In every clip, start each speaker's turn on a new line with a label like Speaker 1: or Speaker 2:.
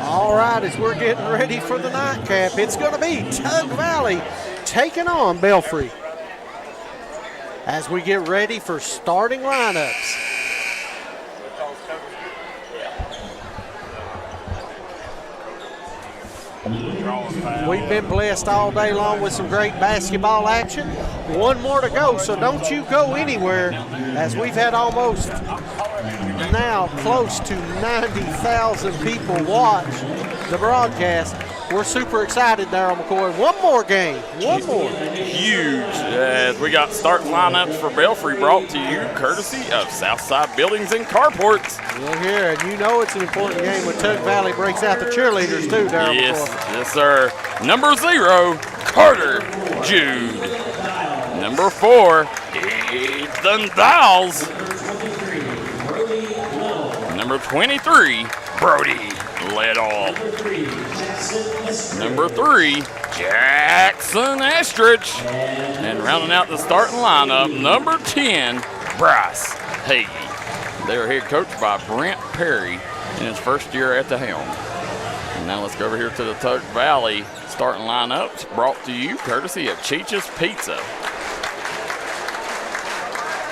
Speaker 1: All right, as we're getting ready for the nightcap, it's going to be Tug Valley taking on Belfry. As we get ready for starting lineups. We've been blessed all day long with some great basketball action. One more to go, so don't you go anywhere, as we've had almost now close to 90,000 people watch the broadcast. We're super excited, Darryl McCoy. One more game, one more.
Speaker 2: Huge. We got starting lineups for Belfry brought to you courtesy of Southside Buildings and Carports.
Speaker 1: Look here, and you know it's an important game when Tug Valley breaks out the cheerleaders too, Darryl
Speaker 2: Yes,
Speaker 1: McCoy.
Speaker 2: yes, sir. Number 0, Carter Jude. Number 4, Ethan Dowles. Number 23, Brody Little. Number 3, Jackson Estrich. And rounding out the starting lineup, number 10, Bryce Hagee. They are head coached by Brent Perry in his first year at the helm. And now let's go over here to the Tug Valley starting lineups brought to you courtesy of Cheech's Pizza.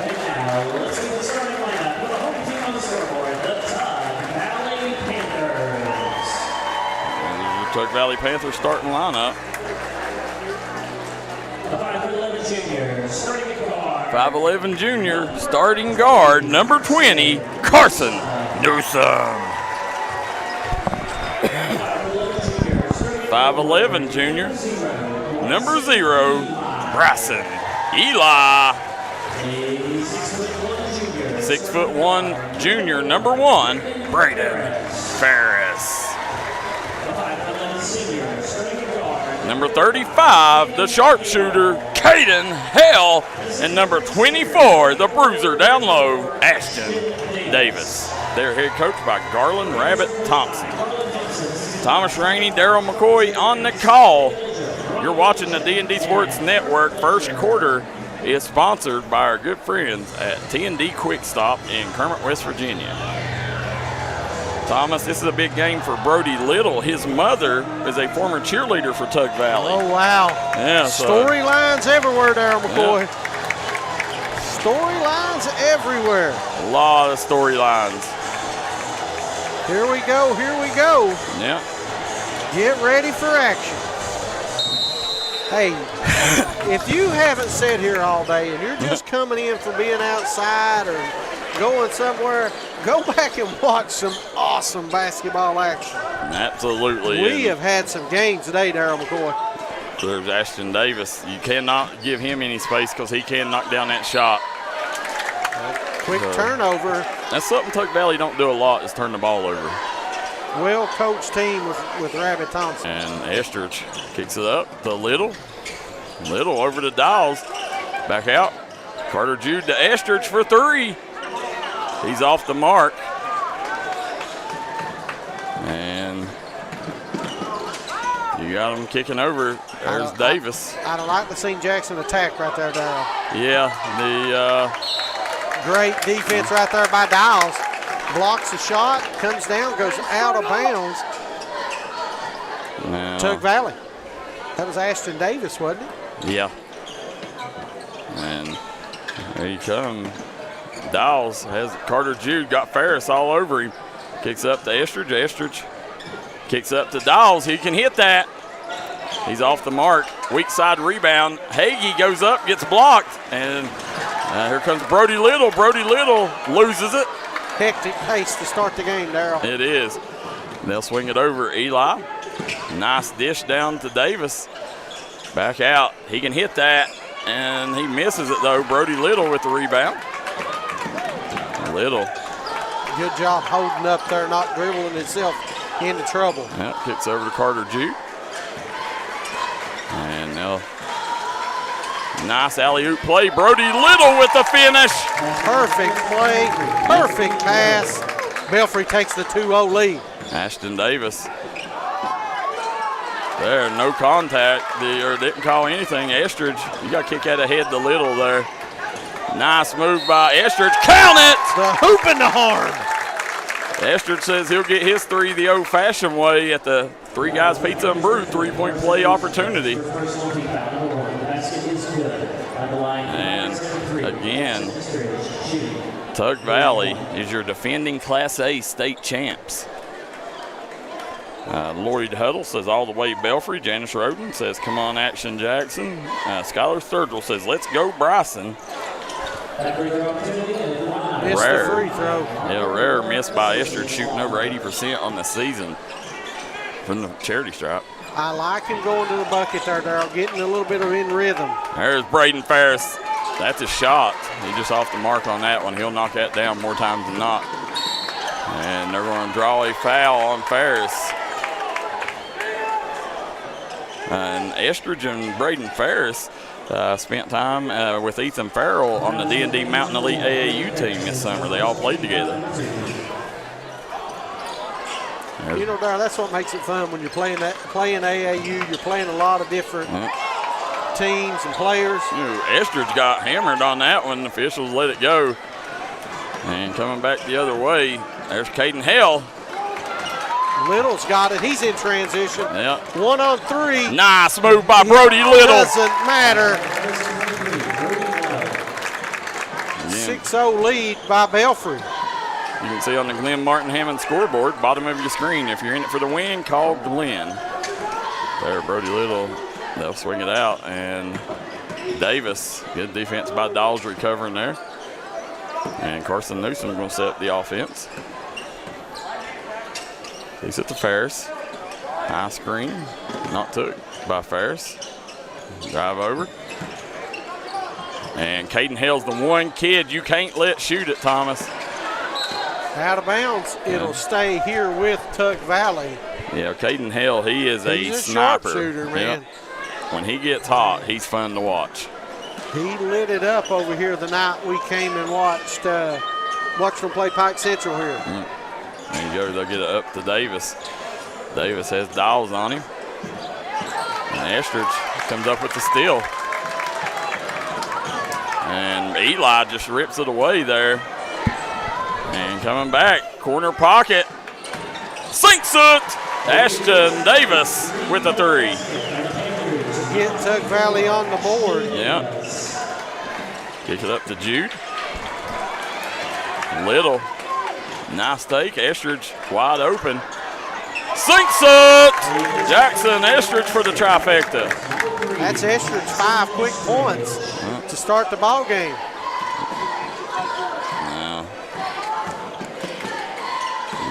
Speaker 3: And now let's get the starting lineup with the home team on the scoreboard, the Tug Valley Panthers.
Speaker 2: And the Tug Valley Panthers starting lineup.
Speaker 3: The 5'11" junior, starting guard.
Speaker 2: 5'11" junior, starting guard, number 20, Carson Newsom. 5'11" junior, number 0, Bryson Eli. 6'1" junior, number 1, Braden Ferris. Number 35, the sharpshooter, Caden Hale. And number 24, the bruiser down low, Ashton Davis. They're head coached by Garland Rabbit Thompson. Thomas Rainey, Darryl McCoy on the call. You're watching the D&D Sports Network. First quarter is sponsored by our good friends at T&D Quick Stop in Kermit, West Virginia. Thomas, this is a big game for Brody Little. His mother is a former cheerleader for Tug Valley.
Speaker 1: Oh, wow.
Speaker 2: Yeah,
Speaker 1: storylines everywhere, Darryl McCoy. Yeah. Storylines everywhere.
Speaker 2: A lot of storylines.
Speaker 1: Here we go, here we go.
Speaker 2: Yeah.
Speaker 1: Get ready for action. Hey, if you haven't sat here all day and you're just coming in for being outside or going somewhere, go back and watch some awesome basketball action.
Speaker 2: Absolutely.
Speaker 1: We have had some games today, Darryl McCoy.
Speaker 2: There's Ashton Davis. You cannot give him any space because he can knock down that shot.
Speaker 1: Quick turnover.
Speaker 2: That's something Tug Valley don't do a lot, is turn the ball over.
Speaker 1: Well-coached team with Rabbit Thompson.
Speaker 2: And Estrich kicks it up to Little. Little over to Dawes. Back out. Carter Jude to Estrich for 3. He's off the mark. And you got him kicking over. There's Davis.
Speaker 1: I'd have liked to see Jackson attack right there, Darryl.
Speaker 2: Yeah,
Speaker 1: great defense right there by Dawes. Blocks the shot, comes down, goes out of bounds.
Speaker 2: Now,
Speaker 1: Tug Valley. That was Ashton Davis, wasn't it?
Speaker 2: Yeah. And there you come. Dawes has Carter Jude, got Ferris all over him. Kicks up to Estrich. Estrich kicks up to Dawes. He can hit that. He's off the mark. Weak side rebound. Hagee goes up, gets blocked. And here comes Brody Little. Brody Little loses it.
Speaker 1: Hectic pace to start the game, Darryl.
Speaker 2: It is. They'll swing it over Eli. Nice dish down to Davis. Back out. He can hit that. And he misses it, though. Brody Little with the rebound. Little.
Speaker 1: Good job holding up there, not dribbling himself into trouble.
Speaker 2: Yep, kicks over to Carter Jude. And now, nice alley-oop play. Brody Little with the finish.
Speaker 1: Perfect play, perfect pass. Belfry takes the 2-0 lead.
Speaker 2: Ashton Davis. There, no contact, or didn't call anything. Estrich, you got to kick that ahead to Little there. Nice move by Estrich. Count it!
Speaker 1: The hoop and the horn.
Speaker 2: Estridge says he'll get his 3 the old-fashioned way at the Three Guys Pizza and Brew 3-point play opportunity. And again, Tug Valley is your defending Class A state champs. Lloyd Huddle says all the way Belfry. Janice Roden says come on Action Jackson. Skylar Sturgill says let's go Bryson.
Speaker 1: Missed the free throw.
Speaker 2: Yeah, rare miss by Estridge, shooting over 80% on the season from the charity stripe.
Speaker 1: I like him going to the bucket there, Darryl, getting a little bit of in rhythm.
Speaker 2: There's Braden Ferris. That's a shot. He's just off the mark on that one. He'll knock that down more times than not. And they're going to draw a foul on Ferris. And Estridge and Braden Ferris spent time with Ethan Farrell on the D&D Mountain Elite AAU team this summer. They all played together.
Speaker 1: You know, Darryl, that's what makes it fun when you're playing AAU. You're playing a lot of different teams and players.
Speaker 2: Estridge got hammered on that one. The officials let it go. And coming back the other way, there's Caden Hale.
Speaker 1: Little's got it. He's in transition.
Speaker 2: Yep.
Speaker 1: 1 on 3.
Speaker 2: Nice move by Brody Little.
Speaker 1: Doesn't matter. 6-0 lead by Belfry.
Speaker 2: You can see on the Glenn Martin Hammond scoreboard, bottom of your screen, if you're in it for the win, call Glenn. There, Brody Little, they'll swing it out. And Davis, good defense by Dawes recovering there. And Carson Newsom going to set up the offense. He's at the Ferris. High screen, not took by Ferris. Drive over. And Caden Hale's the one kid you can't let shoot it, Thomas.
Speaker 1: Out of bounds. It'll stay here with Tug Valley.
Speaker 2: Yeah, Caden Hale, he's a sniper.
Speaker 1: Sharpshooter, man.
Speaker 2: Yep. When he gets hot, he's fun to watch.
Speaker 1: He lit it up over here the night we came and watched them play Pike Central here.
Speaker 2: There you go, they'll get it up to Davis. Davis has Dawes on him. And Estridge comes up with the steal. And Eli just rips it away there. And coming back, corner pocket. Sinks it! Ashton Davis with a 3.
Speaker 1: Get Tug Valley on the board.
Speaker 2: Yeah. Kick it up to Jude. Little. Nice take. Estridge wide open. Sinks it! Jackson Estridge for the trifecta.
Speaker 1: That's Estridge's 5 quick points to start the ball game.
Speaker 2: Now,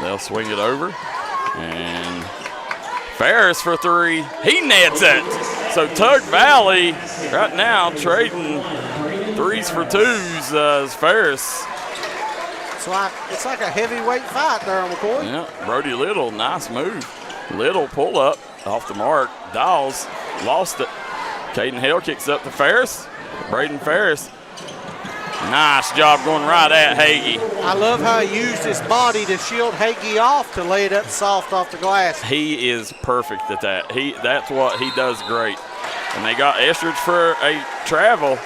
Speaker 2: they'll swing it over. And Ferris for 3. He nets it. So Tug Valley right now trading 3s for 2s as Ferris.
Speaker 1: It's like a heavyweight fight there on McCoy.
Speaker 2: Yeah, Brody Little, nice move. Little pull up off the mark. Dawes lost it. Caden Hale kicks up to Ferris. Braden Ferris. Nice job going right at Hagee.
Speaker 1: I love how he used his body to shield Hagee off to lay it up soft off the glass.
Speaker 2: He is perfect at that. That's what he does great. And they got Estridge for a travel.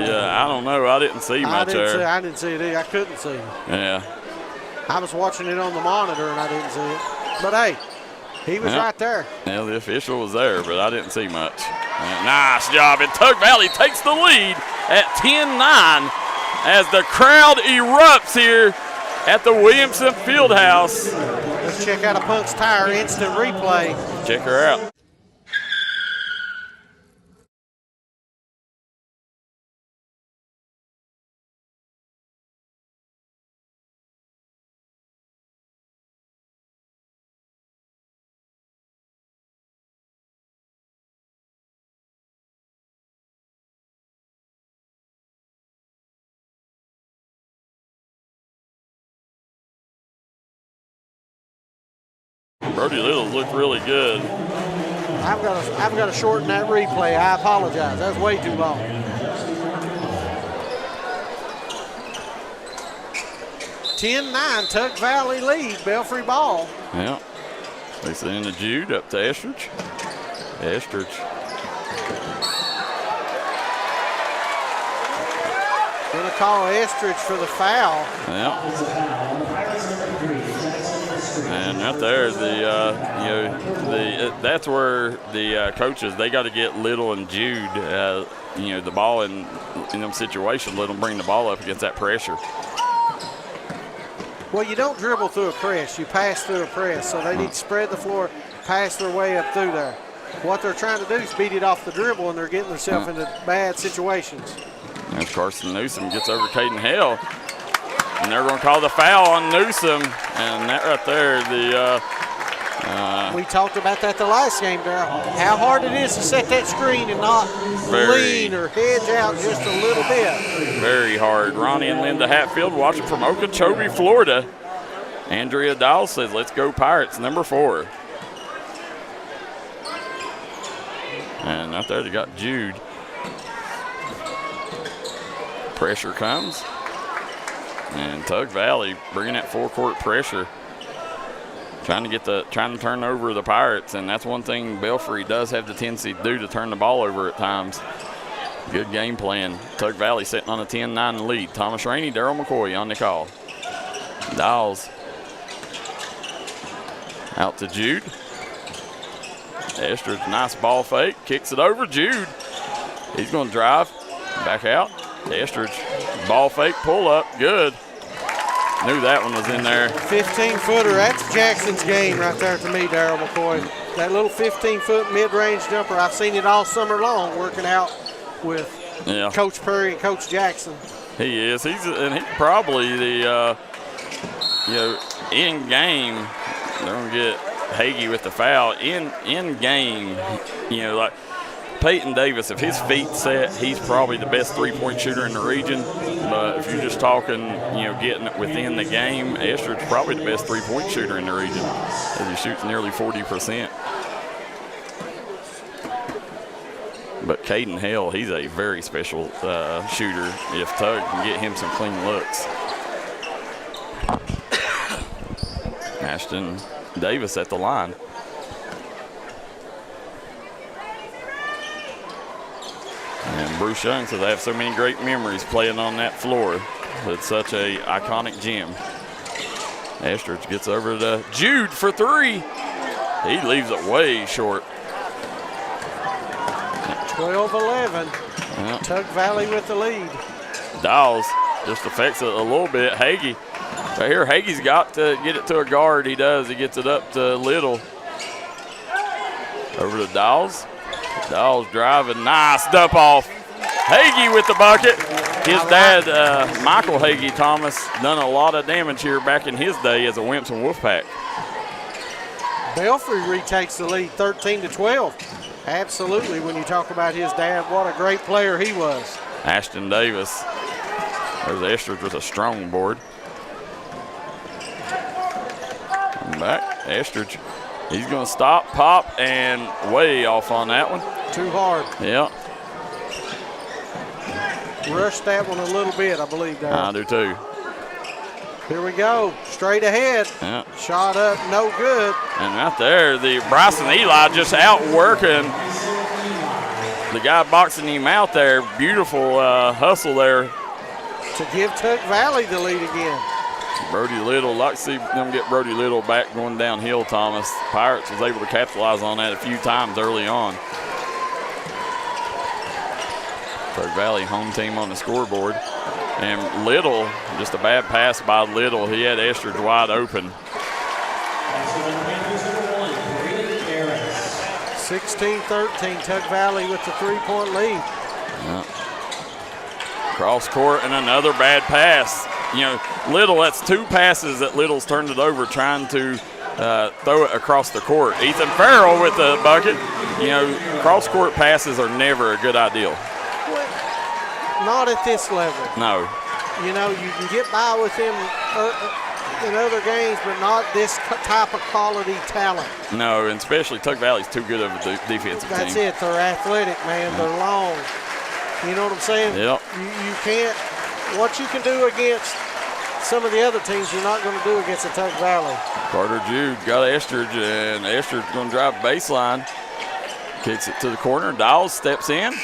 Speaker 2: Yeah, I don't know. I didn't see much there.
Speaker 1: I didn't see it either. I couldn't see it.
Speaker 2: Yeah.
Speaker 1: I was watching it on the monitor and I didn't see it. But hey, he was right there.
Speaker 2: Yeah, the official was there, but I didn't see much. Nice job. And Tug Valley takes the lead at 10-9 as the crowd erupts here at the Williamson Fieldhouse.
Speaker 1: Let's check out a Punk's Tire instant replay.
Speaker 2: Check her out. Brody Little looked really good.
Speaker 1: I've got to shorten that replay. I apologize. That's way too long. (10-9) Tug Valley lead. Belfry ball.
Speaker 2: Yeah. They send to Jude up to Estridge. Estridge.
Speaker 1: Going to call Estridge for the foul.
Speaker 2: Yeah. And right there, that's where the coaches, they got to get Little and Jude, the ball in them situations, let them bring the ball up against that pressure.
Speaker 1: Well, you don't dribble through a press. You pass through a press. So they need to spread the floor, pass their way up through there. What they're trying to do is beat it off the dribble, and they're getting themselves into bad situations.
Speaker 2: There's Carson Newsom gets over Caden Hale. And they're going to call the foul on Newsom. And that right there,
Speaker 1: we talked about that the last game, Darryl. How hard it is to set that screen and not lean or hedge out just a little bit.
Speaker 2: Very hard. Ronnie and Linda Hatfield watching from Okeechobee, Florida. Andrea Dial says, let's go Pirates, number 4. And out there they got Jude. Pressure comes. And Tug Valley bringing that full-court pressure. Trying to turn over the Pirates, and that's one thing Belfry does have the tendency to do, to turn the ball over at times. Good game plan. Tug Valley sitting on a 10-9 lead. Thomas Rainey, Darryl McCoy on the call. Dials out to Jude. Estridge, nice ball fake, kicks it over. Jude, he's going to drive, back out. Estridge, ball fake, pull up, good. Knew that one was in there.
Speaker 1: 15-footer, that's Jackson's game right there to me, Darryl McCoy. That little 15-foot mid-range jumper, I've seen it all summer long working out with Coach Perry and Coach Jackson.
Speaker 2: He is. He's probably the, in game, they're going to get Hagee with the foul. In game, like Peyton Davis, if his feet set, he's probably the best three-point shooter in the region. But if you're just talking, getting it within the game, Estridge's probably the best three-point shooter in the region, as he shoots nearly 40%. But Caden Hale, he's a very special shooter if Tug can get him some clean looks. Ashton Davis at the line. And Bruce Young says, I have so many great memories playing on that floor. It's such a iconic gym. Estridge gets over to Jude for 3. He leaves it way short.
Speaker 1: 12-11.
Speaker 2: Yeah.
Speaker 1: Tug Valley with the lead.
Speaker 2: Dawes just affects it a little bit. Hagee. Right here, Hagee's got to get it to a guard. He does. He gets it up to Little. Over to Dawes. Dawes driving. Nice dump off. Hagee with the bucket. His dad, Michael Hagee Thomas, done a lot of damage here back in his day as a Wimps and Wolfpack.
Speaker 1: Belfry retakes the lead 13-12. Absolutely, when you talk about his dad, what a great player he was.
Speaker 2: Ashton Davis. There's Estridge with a strong board. And back, Estridge. He's going to stop, pop, and way off on that one.
Speaker 1: Too hard.
Speaker 2: Yeah.
Speaker 1: Rushed that one a little bit, I believe, Darryl.
Speaker 2: I do too.
Speaker 1: Here we go, straight ahead.
Speaker 2: Yeah.
Speaker 1: Shot up, no good.
Speaker 2: And right there, the Bryson Eli just outworking the guy boxing him out there. Beautiful hustle there.
Speaker 1: To give Tug Valley the lead again.
Speaker 2: Brody Little, like to see them get Brody Little back going downhill, Thomas. Pirates was able to capitalize on that a few times early on. Tug Valley home team on the scoreboard. And Little, just a bad pass by Little. He had Estridge wide open.
Speaker 1: 16-13, Tug Valley with the three-point lead.
Speaker 2: Yeah. Cross court and another bad pass. Little, that's 2 passes that Little's turned it over trying to throw it across the court. Ethan Farrell with the bucket. Cross-court passes are never a good idea.
Speaker 1: Not at this level.
Speaker 2: No.
Speaker 1: You can get by with them in other games, but not this type of quality talent.
Speaker 2: No, and especially Tug Valley's too good of a defensive team.
Speaker 1: That's it. They're athletic, man. They're long. You know what I'm saying?
Speaker 2: Yep.
Speaker 1: You can't – what you can do against some of the other teams, you're not going to do against the Tug Valley.
Speaker 2: Carter Jude got Estridge, and Estridge going to drive baseline. Kicks it to the corner. Dawes steps in.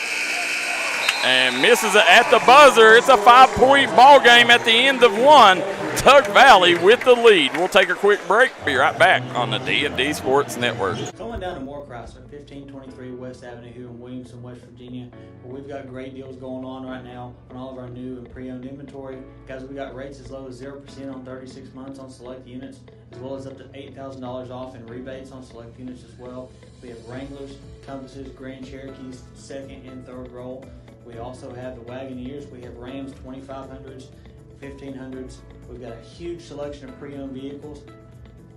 Speaker 2: and misses it at the buzzer. It's a 5-point ball game at the end of one. Tug Valley with the lead. We'll take a quick break. Be right back on the D&D Sports Network.
Speaker 4: Going down to Morecrosser, 1523 West Avenue here in Williamson, West Virginia, where we've got great deals going on right now on all of our new and pre-owned inventory. Guys, we got rates as low as 0% on 36 months on select units, as well as up to $8,000 off in rebates on select units as well. We have Wranglers, Compasses, Grand Cherokees, second and third roll. We also have the Wagoneers. We have Rams 2500s, 1500s. We've got a huge selection of pre-owned vehicles.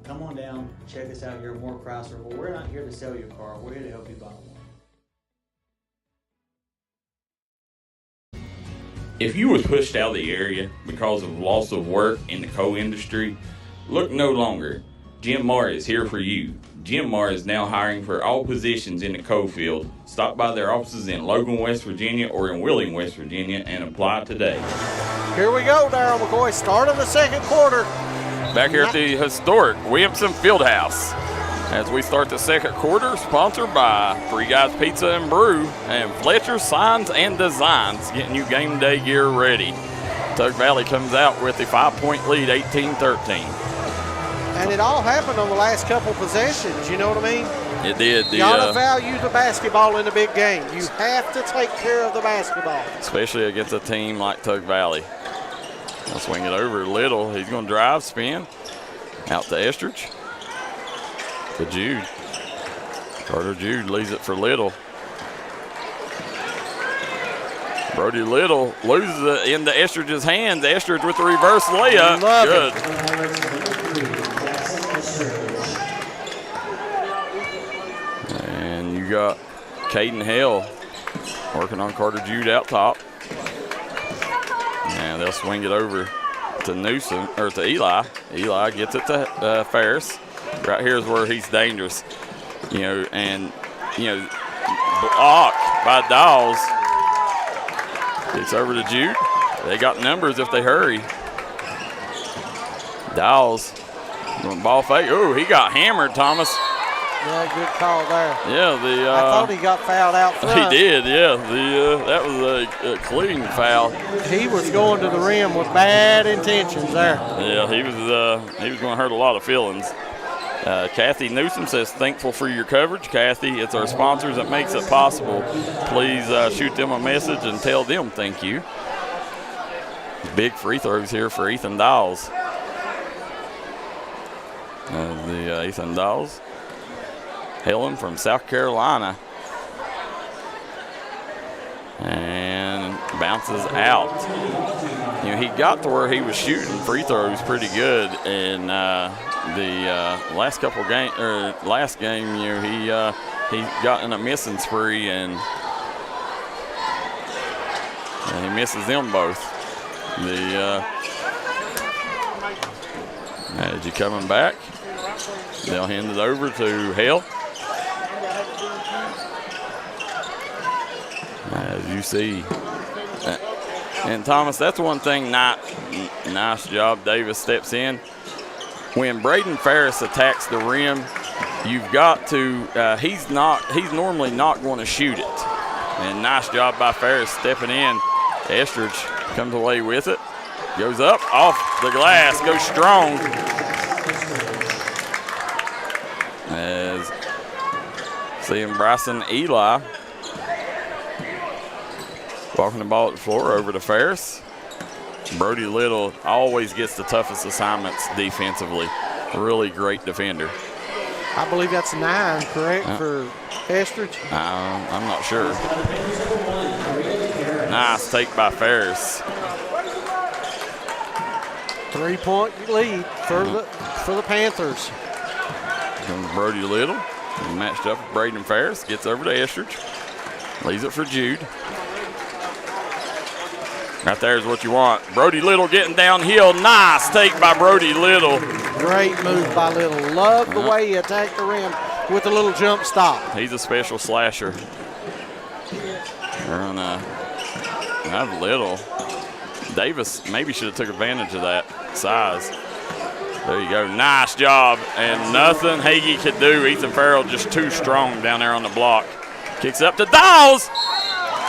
Speaker 4: Come on down, check us out here at Morecrosser. Well, we're not here to sell you a car. We're here to help you buy one.
Speaker 2: If you were pushed out of the area because of loss of work in the coal industry, look no longer. Jim Marr is here for you. Jim Marr is now hiring for all positions in the coal field. Stop by their offices in Logan, West Virginia or in Wheeling, West Virginia and apply today.
Speaker 1: Here we go, Darryl McCoy. Start of the second quarter.
Speaker 2: Back here at the historic Williamson Fieldhouse as we start the second quarter, sponsored by Three Guys Pizza and Brew and Fletcher Signs and Designs, getting you game day gear ready. Tug Valley comes out with a 5-point lead, 18-13.
Speaker 1: And it all happened on the last couple possessions, you know what I mean?
Speaker 2: It did.
Speaker 1: You gotta value the basketball in the big game. You have to take care of the basketball.
Speaker 2: Especially against a team like Tug Valley. I'll swing it over Little. He's going to drive, spin. Out to Estridge. To Jude. Carter Jude leaves it for Little. Brody Little loses it into Estridge's hands. Estridge with the reverse layup. Good. And you got Caden Hale working on Carter Jude out top. And they'll swing it over to Newsom, or to Eli. Eli gets it to Ferris. Right here is where he's dangerous. And blocked by Dawes. It's over to Jude. They got numbers if they hurry. Dawes, ball fake. Oh, he got hammered, Thomas.
Speaker 1: Yeah, good call there.
Speaker 2: Yeah,
Speaker 1: I thought he got fouled out front.
Speaker 2: He did, yeah. That was a clean foul.
Speaker 1: He was going to the rim with bad intentions there.
Speaker 2: Yeah, he was going to hurt a lot of feelings. Kathy Newsom says, thankful for your coverage. Kathy, it's our sponsors that makes it possible. Please shoot them a message and tell them thank you. Big free throws here for Ethan Dawes. Ethan Dawes. Hailing from South Carolina. And bounces out. He got to where he was shooting free throws pretty good, and the last game, he got in a missing spree, and he misses them both. As you coming back, they'll hand it over to Hale. As you see. And Thomas, that's one thing, nice job. Davis steps in. When Braden Ferris attacks the rim, you've got to, he's normally not going to shoot it. And nice job by Ferris stepping in. Estridge comes away with it. Goes up, off the glass, goes strong. As seeing Bryson Eli walking the ball at the floor over to Ferris. Brody Little always gets the toughest assignments defensively. Really great defender.
Speaker 1: I believe that's 9, correct, for Estridge?
Speaker 2: I'm not sure. Nice take by Ferris.
Speaker 1: 3-point lead for the Panthers.
Speaker 2: Comes Brody Little. Matched up with Braden Ferris. Gets over to Estridge. Leaves it for Jude. Right there is what you want. Brody Little getting downhill. Nice take by Brody Little.
Speaker 1: Great move by Little. Love the way he attacked the rim with a little jump stop.
Speaker 2: He's a special slasher. We're gonna have Little. Davis maybe should have took advantage of that size. There you go. Nice job. And nothing Hagee could do. Ethan Farrell just too strong down there on the block. Kicks up to Dawes.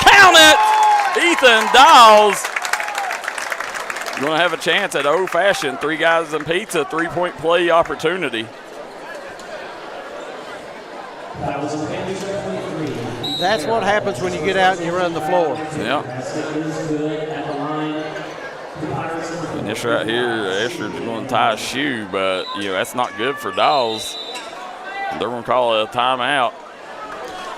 Speaker 2: Count it. Ethan Dawes going to have a chance at old-fashioned 3 guys and pizza 3-point play opportunity.
Speaker 1: That's what happens when you get out and you run the floor.
Speaker 2: Yeah. And this right here, Estridge going to tie a shoe, but that's not good for Dawes. They're going to call it a timeout.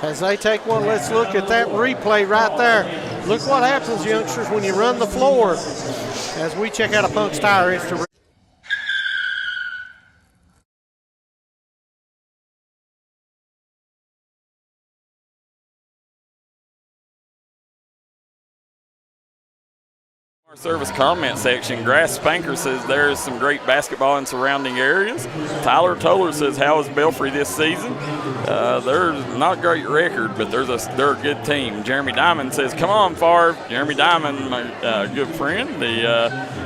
Speaker 1: As they take one, let's look at that replay right there. Look what happens, youngsters, when you run the floor. As we check out a Punk's Tire, it's to
Speaker 2: Our service comment section, Grass Spanker says there's some great basketball in surrounding areas. Tyler Toller says, how is Belfry this season? They're not a great record, but they're a good team. Jeremy Diamond says, come on, Favre. Jeremy Diamond, my good friend,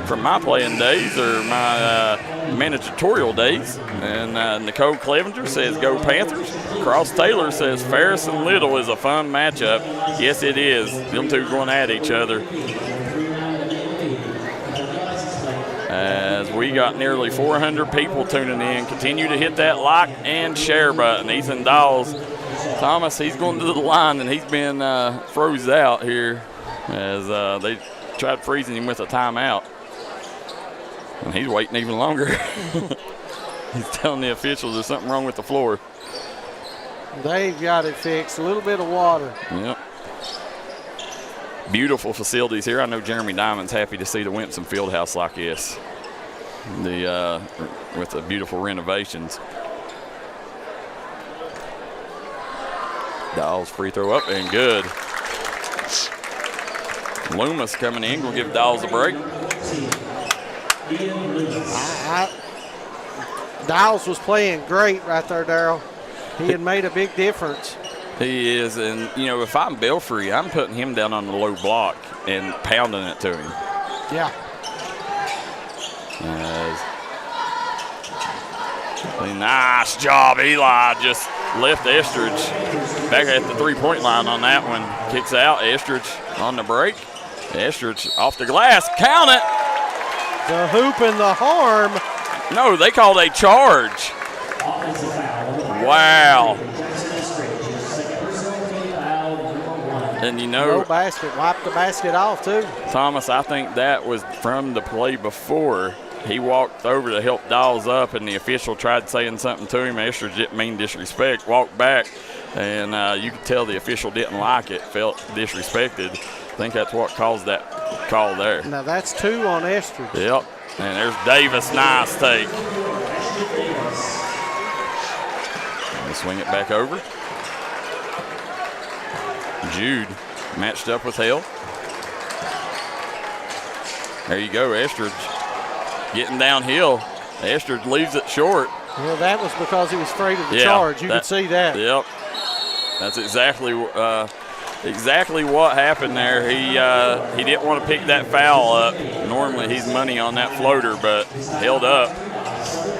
Speaker 2: from my playing days or my managerial days. And Nicole Clevenger says, go Panthers. Cross Taylor says, Ferris and Little is a fun matchup. Yes, it is. Them two going at each other. As we got nearly 400 people tuning in. Continue to hit that like and share button. Ethan Dawes, Thomas, he's going to the line, and he's been froze out here as they tried freezing him with a timeout. And he's waiting even longer. He's telling the officials there's something wrong with the floor.
Speaker 1: They've got it fixed. A little bit of water.
Speaker 2: Yep. Beautiful facilities here. I know Jeremy Diamond's happy to see the Wimpson Fieldhouse like this. With the beautiful renovations. Dawes free throw up and good. Loomis coming in, gonna give Dawes a break.
Speaker 1: Dawes was playing great right there, Darryl. He had made a big difference.
Speaker 2: He is, and if I'm Belfry, I'm putting him down on the low block and pounding it to him.
Speaker 1: Yeah.
Speaker 2: Nice job, Eli. Just left Estridge back at the 3-point line on that one. Kicks out, Estridge on the break. Estridge off the glass, count it.
Speaker 1: The hoop and the harm.
Speaker 2: No, they called a charge. Wow. And
Speaker 1: no basket, wiped the basket off too.
Speaker 2: Thomas, I think that was from the play before. He walked over to help Dawes up, and the official tried saying something to him. Estridge didn't mean disrespect, walked back, and you could tell the official didn't like it, felt disrespected. I think that's what caused that call there.
Speaker 1: Now that's 2 on Estridge.
Speaker 2: Yep, and there's Davis, nice take. And swing it back over. Jude matched up with Hill. There you go, Estridge getting downhill. Estridge leaves it short.
Speaker 1: Well, that was because he was afraid of the charge. You could see that.
Speaker 2: Yep. That's exactly what happened there. He didn't want to pick that foul up. Normally he's money on that floater, but held up.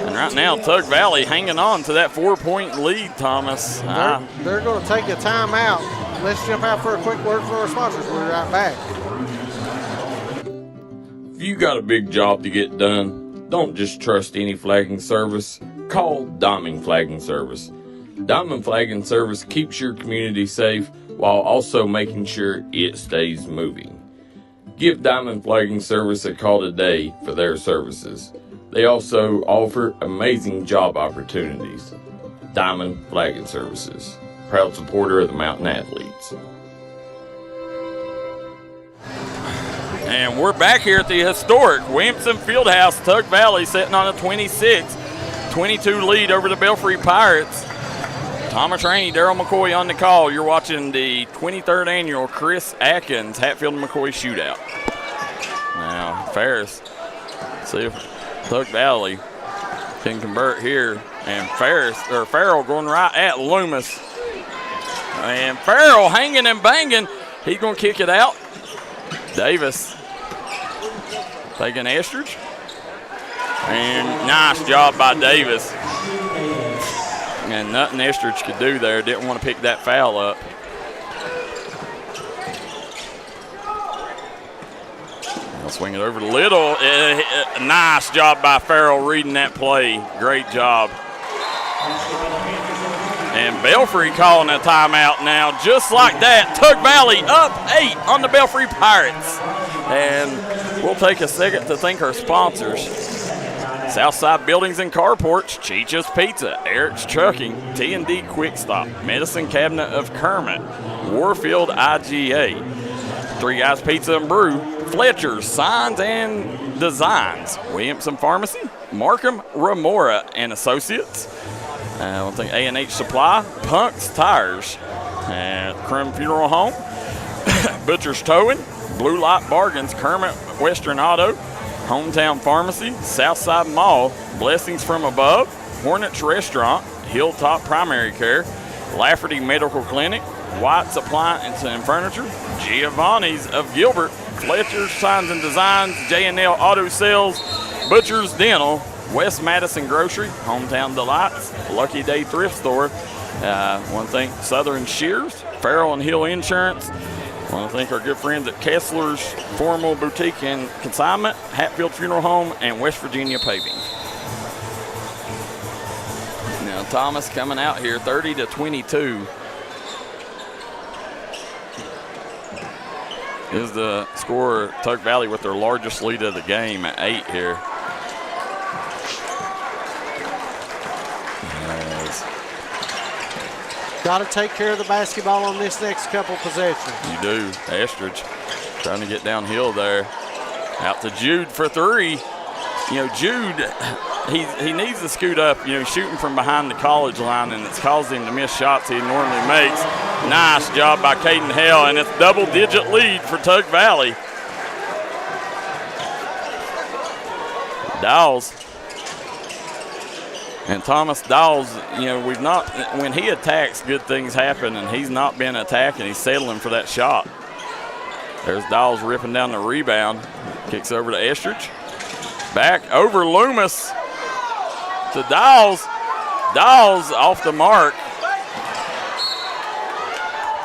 Speaker 2: And right now, Tug Valley hanging on to that 4-point lead, Thomas.
Speaker 1: They're going to take a timeout. Let's jump out for a quick word for our sponsors. We'll be right back.
Speaker 2: If you got a big job to get done, don't just trust any flagging service. Call Diamond Flagging Service. Diamond Flagging Service keeps your community safe while also making sure it stays moving. Give Diamond Flagging Service a call today for their services. They also offer amazing job opportunities. Diamond Flagging Services, proud supporter of the Mountain Athletes. And we're back here at the historic Wimpson Fieldhouse. Tug Valley sitting on a 26-22 lead over the Belfry Pirates. Thomas Rainey, Darryl McCoy on the call. You're watching the 23rd annual Chris Atkins Hatfield McCoy Shootout. Now, Ferris, see if Tug Valley can convert here. And Farrell going right at Loomis. And Farrell hanging and banging. He's going to kick it out. Davis taking Estridge. And nice job by Davis. And nothing Estridge could do there. Didn't want to pick that foul up. They'll swing it over to Little. Nice job by Farrell reading that play. Great job. And Belfry calling a timeout now. Just like that, Tug Valley up 8 on the Belfry Pirates. And we'll take a second to thank our sponsors. Southside Buildings and Carports, Cheech's Pizza, Eric's Trucking, D&D Quick Stop, Medicine Cabinet of Kermit, Warfield IGA, Three Guys Pizza and Brew, Fletcher's Signs and Designs, Williamson Pharmacy, Markham Remora and Associates, I think A&H Supply, Punk's Tires, Crum Funeral Home, Butcher's Towing, Blue Light Bargains, Kermit Western Auto, Hometown Pharmacy, Southside Mall, Blessings from Above, Hornets Restaurant, Hilltop Primary Care, Lafferty Medical Clinic, White's Appliance and Furniture, Giovanni's of Gilbert, Fletcher's Signs and Designs, J&L Auto Sales, Butcher's Dental, West Madison Grocery, Hometown Delights, Lucky Day Thrift Store, want to thank Southern Shears, Farrell and Hill Insurance. Want to thank our good friends at Kessler's Formal Boutique and Consignment, Hatfield Funeral Home, and West Virginia Paving. Now Thomas coming out here, 30-22. Is the score. Tug Valley with their largest lead of the game at 8 here.
Speaker 1: Got to take care of the basketball on this next couple possessions.
Speaker 2: You do. Estridge trying to get downhill there. Out to Jude for 3. You know, Jude, he needs to scoot up, you know, shooting from behind the college line, and it's caused him to miss shots he normally makes. Nice job by Caden Hale, and it's double-digit lead for Tug Valley. Dawes. And Thomas Dawes, you know, when he attacks, good things happen, and he's not been attacking. He's settling for that shot. There's Dawes ripping down the rebound. Kicks over to Estridge. Back over Loomis to Dawes. Dawes off the mark.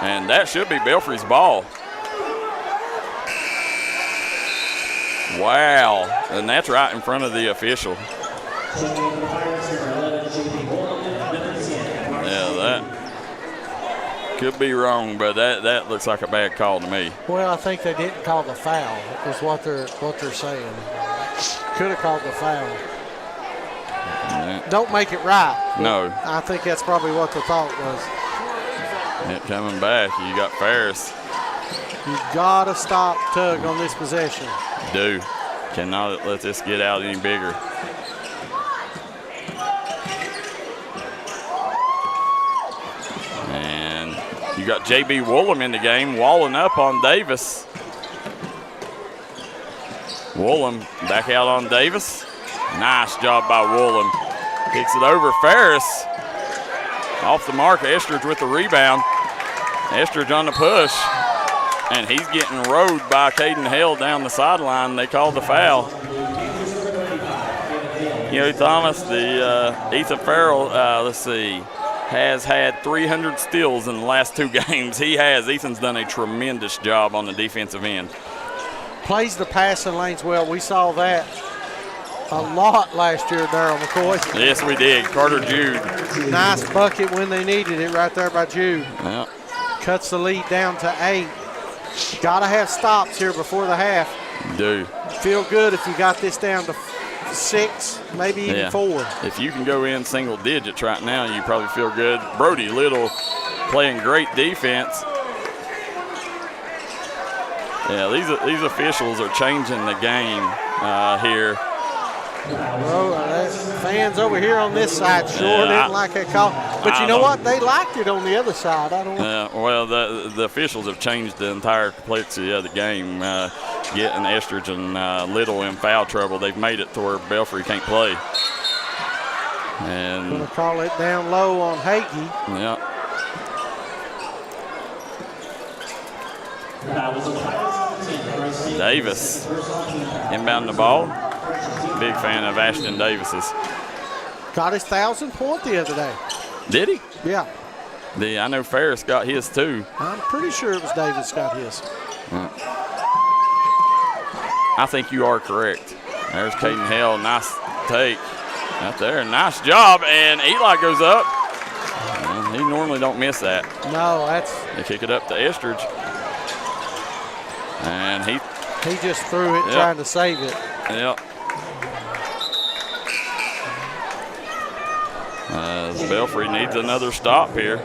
Speaker 2: And that should be Belfry's ball. Wow. And that's right in front of the official. Yeah, that could be wrong, but that looks like a bad call to me.
Speaker 1: Well, I think they didn't call the foul, is what they're saying. Could have called the foul.
Speaker 2: Yeah.
Speaker 1: Don't make it right.
Speaker 2: No.
Speaker 1: I think that's probably what the thought was.
Speaker 2: It coming back, you got Ferris.
Speaker 1: You gotta stop Tug on this possession.
Speaker 2: Do. Cannot let this get out any bigger. And you got J.B. Woolham in the game, walling up on Davis. Woolham back out on Davis. Nice job by Woolham. Kicks it over Ferris. Off the mark, Estridge with the rebound. Estridge on the push. And he's getting rode by Caden Hale down the sideline. They called the foul. You know, Thomas, the Ethan Farrell, let's see, has had 300 steals in the last 2 games. He has. Ethan's done a tremendous job on the defensive end.
Speaker 1: Plays the passing lanes well. We saw that a lot last year, Darryl McCoy.
Speaker 2: Yes, we did. Carter Jude.
Speaker 1: Nice bucket when they needed it right there by Jude.
Speaker 2: Yep.
Speaker 1: Cuts the lead down to 8. Got to have stops here before the half.
Speaker 2: Do.
Speaker 1: Feel good if you got this down to 6, maybe even 4.
Speaker 2: If you can go in single digits right now, you probably feel good. Brody Little playing great defense. Yeah, these officials are changing the game here.
Speaker 1: Well, fans over here on this side sure didn't like that call. But you know what? They liked it on the other side. I don't know.
Speaker 2: Well, the officials have changed the entire complexity of the game, getting Estridge and Little in foul trouble. They've made it to where Belfry can't play. And
Speaker 1: going to call it down low on Hagee.
Speaker 2: Yeah. Davis inbound the ball. Big fan of Ashton Davis's.
Speaker 1: Got his 1,000th point the other day.
Speaker 2: Did he?
Speaker 1: Yeah.
Speaker 2: I know Ferris got his too.
Speaker 1: I'm pretty sure it was Davis got his.
Speaker 2: I think you are correct. There's Caden Hale, nice take out there. Nice job, and Eli goes up. He normally don't miss that.
Speaker 1: No, that's.
Speaker 2: They kick it up to Estridge. And he
Speaker 1: just threw it trying to save it.
Speaker 2: Yep. Belfry needs another stop here.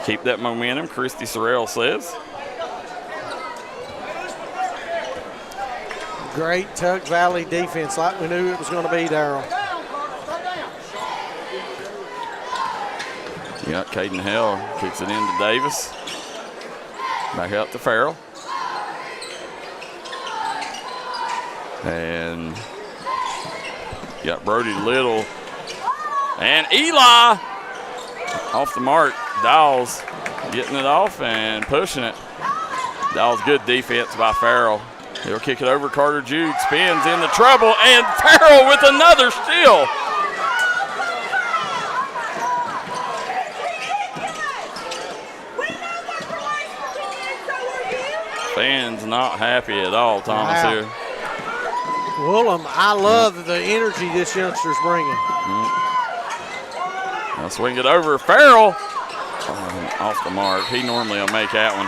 Speaker 2: Keep that momentum, Christy Sorrell says.
Speaker 1: Great Tug Valley defense, like we knew it was going to be, Darryl.
Speaker 2: You got Caden Hale, kicks it into Davis. Back out to Farrell. And you got Brody Little. And Eli off the mark. Dawes getting it off and pushing it. Dawes, good defense by Farrell. He'll kick it over. Carter Jude spins into trouble, and Farrell with another steal. Fans not happy at all, Thomas, here.
Speaker 1: Woolham, I love the energy this youngster's bringing.
Speaker 2: I'll swing it over. Farrell off the mark. He normally will make that one.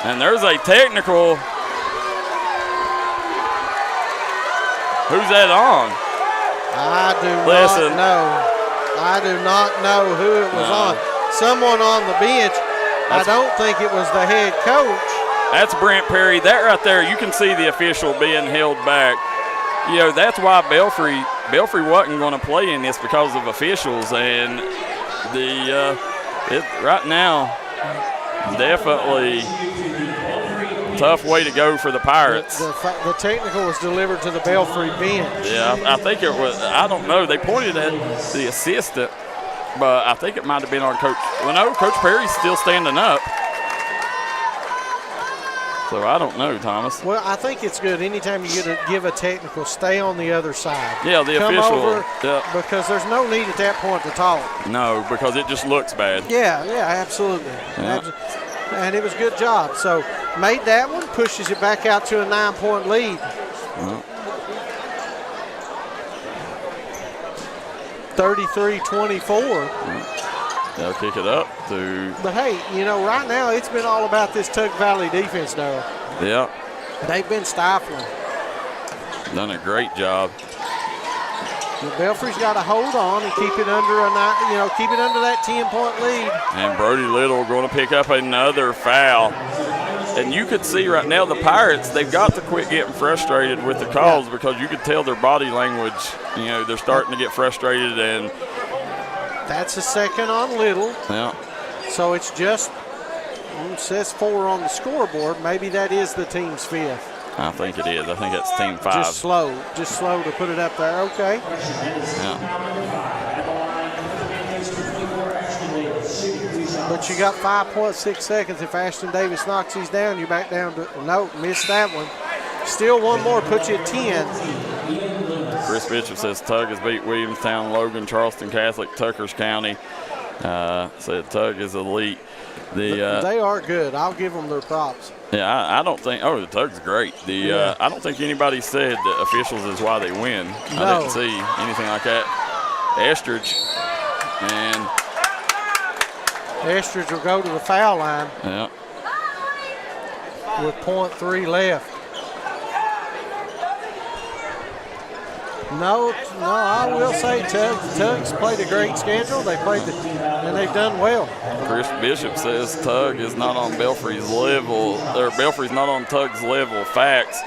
Speaker 2: And there's a technical. Who's that on?
Speaker 1: I do not know who it was on. Someone on the bench. I don't think it was the head coach.
Speaker 2: That's Brent Perry. That right there, you can see the official being held back. You know, that's why Belfry wasn't going to play in this because of officials. And right now, definitely tough way to go for the Pirates.
Speaker 1: The technical was delivered to the Belfry bench.
Speaker 2: Yeah, I think it was. I don't know. They pointed at the assistant, but I think it might have been on Coach. Well, no, Coach Perry's still standing up. So I don't know, Thomas.
Speaker 1: Well, I think it's good. Anytime you get to give a technical, stay on the other side.
Speaker 2: Yeah, the
Speaker 1: Come
Speaker 2: official.
Speaker 1: Over, because there's no need at that point to talk.
Speaker 2: No, because it just looks bad.
Speaker 1: Yeah, absolutely.
Speaker 2: Yeah.
Speaker 1: And it was a good job. So made that one, pushes it back out to a 9-point lead. 33-24.
Speaker 2: They'll kick it up to.
Speaker 1: But hey, right now it's been all about this Tug Valley defense, Darryl.
Speaker 2: Yeah.
Speaker 1: They've been stifling.
Speaker 2: Done a great job.
Speaker 1: The Belfry's got to hold on and keep it under that 10-point lead.
Speaker 2: And Brody Little going to pick up another foul. And you could see right now the Pirates, they've got to quit getting frustrated with the calls because you could tell their body language, they're starting to get frustrated. And
Speaker 1: that's a second on Little.
Speaker 2: Yeah.
Speaker 1: So it's just, it says 4 on the scoreboard. Maybe that is the team's 5th.
Speaker 2: I think it is. I think it's team 5.
Speaker 1: Just slow to put it up there. Okay.
Speaker 2: Yeah.
Speaker 1: But you got 5.6 seconds. If Ashton Davis knocks these down, you're back down to, no, missed that one. Still one more, put you at 10.
Speaker 2: Chris Bishop says Tug has beat Williamstown, Logan, Charleston Catholic, Tuckers County. Said Tug is elite. They
Speaker 1: are good. I'll give them their props.
Speaker 2: Yeah, I don't think. Oh, the Tug's great. I don't think anybody said that officials is why they win.
Speaker 1: No.
Speaker 2: I didn't see anything like that. Estridge and
Speaker 1: Estridge will go to the foul line.
Speaker 2: Yeah.
Speaker 1: With .3 left. No, I will say Tug's played a great schedule. They played and they've done well.
Speaker 2: Chris Bishop says Tug is not on Belfry's level, or Belfry's not on Tug's level. Facts.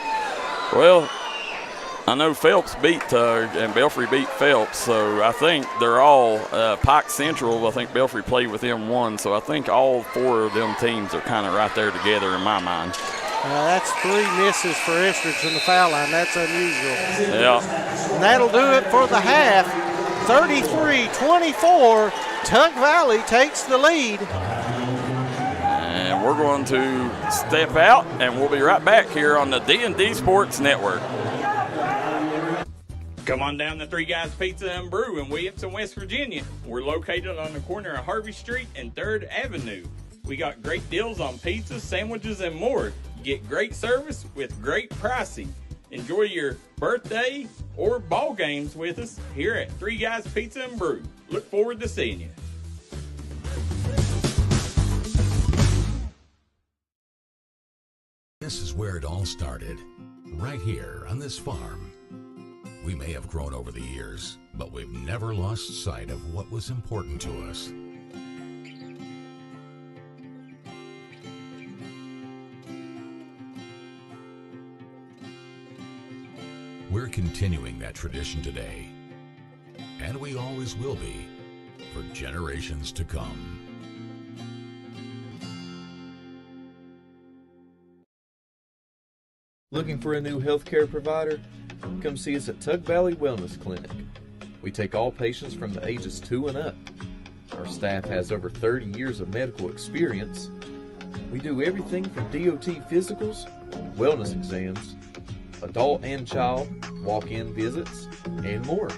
Speaker 2: Well, I know Phelps beat Tug and Belfry beat Phelps, so I think they're all Pike Central. I think Belfry played with them one, so I think all 4 of them teams are kind of right there together in my mind.
Speaker 1: That's 3 misses for Estridge from the foul line. That's unusual.
Speaker 2: Yeah.
Speaker 1: And that'll do it for the half. 33-24. Tug Valley takes the lead.
Speaker 2: And we're going to step out, and we'll be right back here on the D&D Sports Network. Come on down to Three Guys Pizza and Brew in Williamson, West Virginia. We're located on the corner of Harvey Street and 3rd Avenue. We got great deals on pizzas, sandwiches, and more. Get great service with great pricing. Enjoy your birthday or ball games with us here at Three Guys Pizza and Brew. Look forward to seeing you.
Speaker 5: This is where it all started, right here on this farm. We may have grown over the years, but we've never lost sight of what was important to us. We're continuing that tradition today, and we always will be for generations to come.
Speaker 6: Looking for a new healthcare provider? Come see us at Tug Valley Wellness Clinic. We take all patients from the ages 2 and up. Our staff has over 30 years of medical experience. We do everything from DOT physicals, wellness exams, adult and child walk-in visits, and more.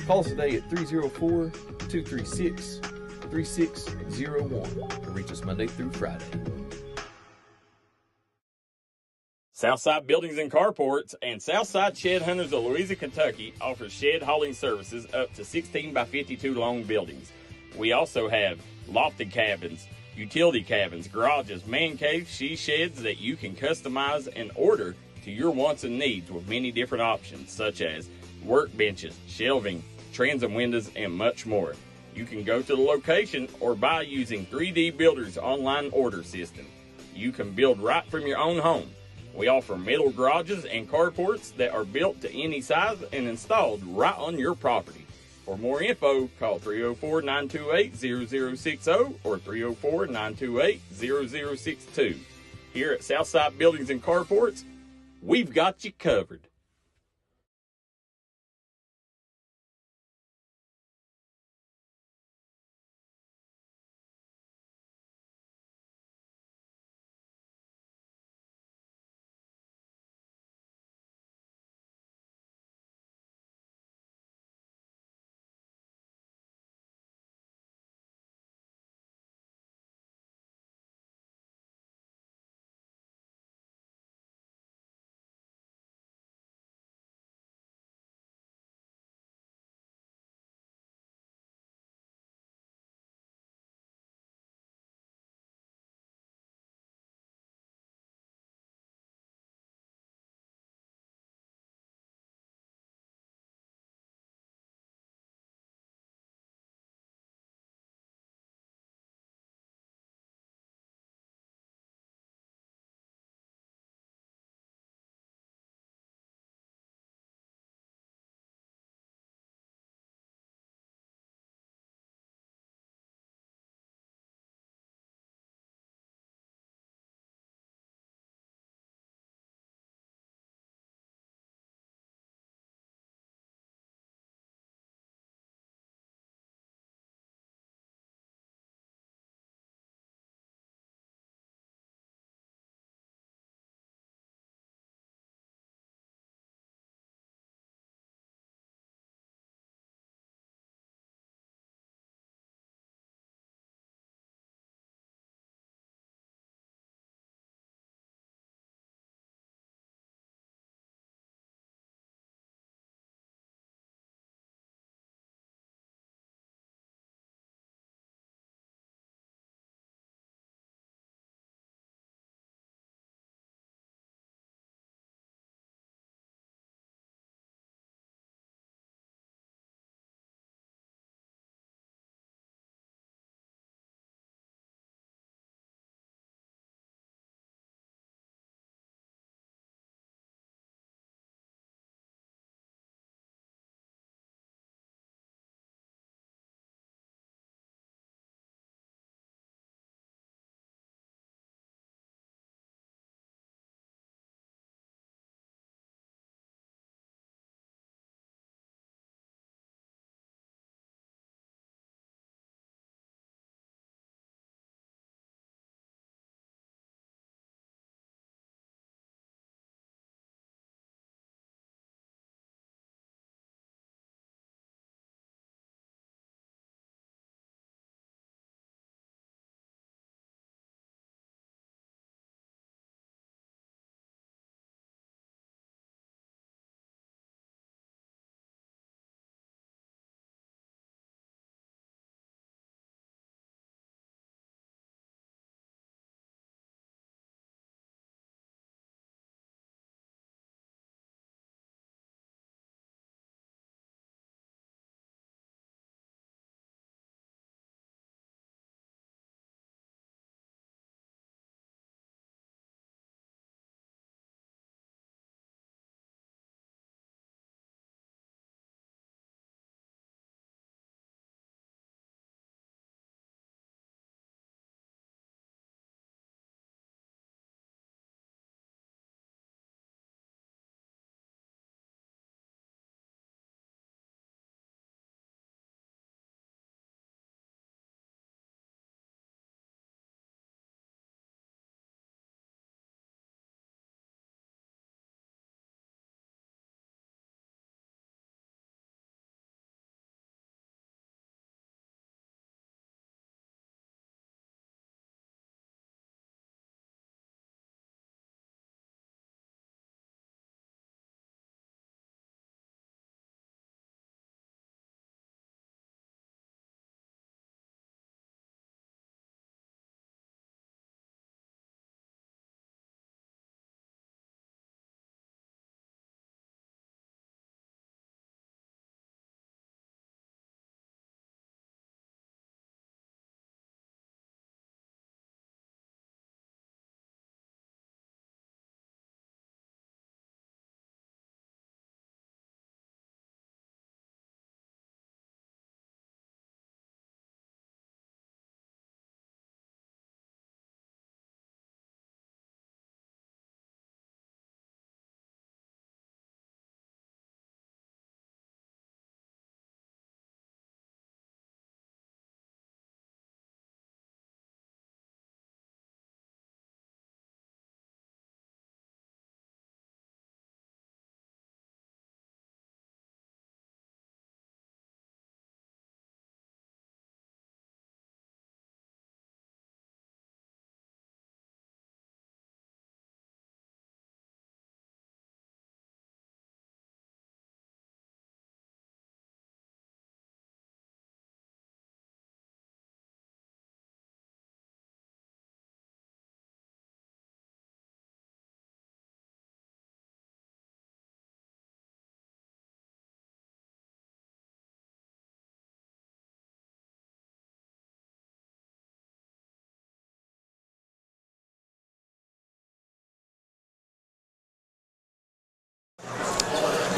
Speaker 6: Call us today at 304-236-3601 and reach us Monday through Friday.
Speaker 2: Southside Buildings and Carports and Southside Shed Hunters of Louisa, Kentucky offers shed hauling services up to 16 by 52 long buildings. We also have lofted cabins, utility cabins, garages, man caves, she sheds that you can customize and order to your wants and needs with many different options such as workbenches, shelving, transom windows, and much more. You can go to the location or buy using 3D Builder's online order system. You can build right from your own home. We offer metal garages and carports that are built to any size and installed right on your property. For more info, call 304-928-0060 or 304-928-0062. Here at Southside Buildings and Carports, we've got you covered.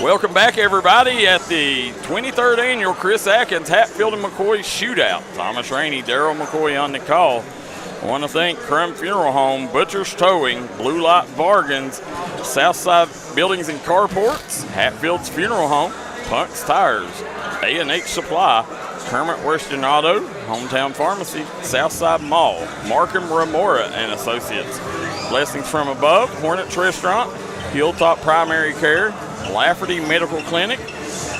Speaker 2: Welcome back, everybody, at the 23rd annual Chris Atkins Hatfield McCoy Shootout. Thomas Rainey, Darryl McCoy on the call. I want to thank Crum Funeral Home, Butcher's Towing, Blue Light Bargains, Southside Buildings and Carports, Hatfield's Funeral Home, Punk's Tires, A&H Supply, Kermit Western Auto, Hometown Pharmacy, Southside Mall, Markham Remora and Associates, Blessings from Above, Hornets Restaurant, Hilltop Primary Care, Lafferty Medical Clinic,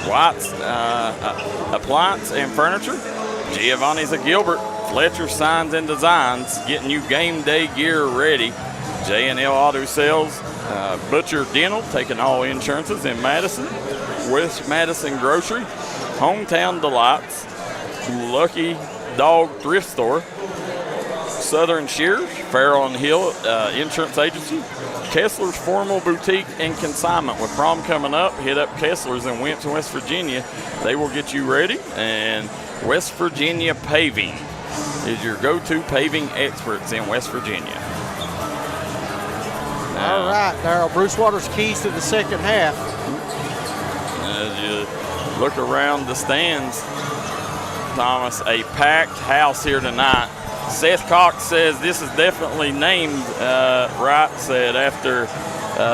Speaker 2: White's Appliance and Furniture, Giovanni's of Gilbert, Fletcher Signs and Designs, getting you game day gear ready, J&L Auto Sales, Butcher Dental, taking all insurances in Madison, West Madison Grocery, Hometown Delights, Lucky Dog Thrift Store, Southern Shears, Farrell and Hill Insurance Agency, Kessler's Formal Boutique and Consignment. With prom coming up, hit up Kessler's in Winston, West Virginia. They will get you ready. And West Virginia Paving is your go-to paving experts in West Virginia.
Speaker 1: All right, Darryl. Bruce Waters keys to the second half.
Speaker 2: As you look around the stands, Thomas, a packed house here tonight. Seth Cox says this is definitely named right, said after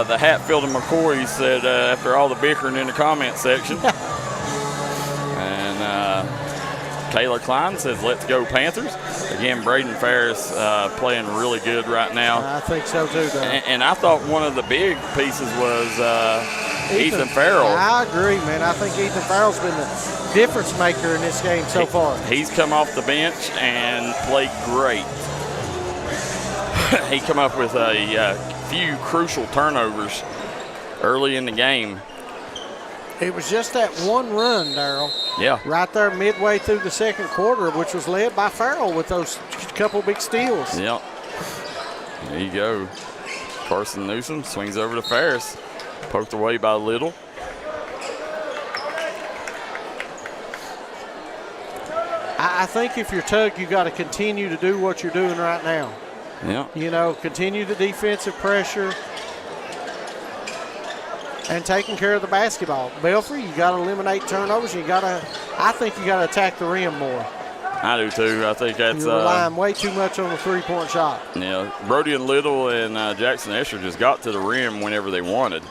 Speaker 2: the Hatfield and McCoy, said after all the bickering in the comment section. And Taylor Klein says, let's go Panthers. Again, Braden Ferris playing really good right now.
Speaker 1: I think so too, though.
Speaker 2: And I thought one of the big pieces was Ethan Farrell.
Speaker 1: I agree, man. I think Ethan Farrell's been the difference maker in this game so far.
Speaker 2: He's come off the bench and played great. He come up with a few crucial turnovers early in the game.
Speaker 1: It was just that one run, Darryl.
Speaker 2: Yeah.
Speaker 1: Right there midway through the second quarter, which was led by Farrell with those couple big steals.
Speaker 2: Yep. There you go. Carson Newsom swings over to Ferris. Poked away by Little.
Speaker 1: I think if you're Tug, you got to continue to do what you're doing right now.
Speaker 2: Yeah.
Speaker 1: You know, continue the defensive pressure and taking care of the basketball. Belfry, you got to eliminate turnovers. I think you got to attack the rim more.
Speaker 2: I do too. I think that's
Speaker 1: you're relying way too much on the three-point shot.
Speaker 2: Yeah, Brody and Little and Jackson Escher just got to the rim whenever they wanted.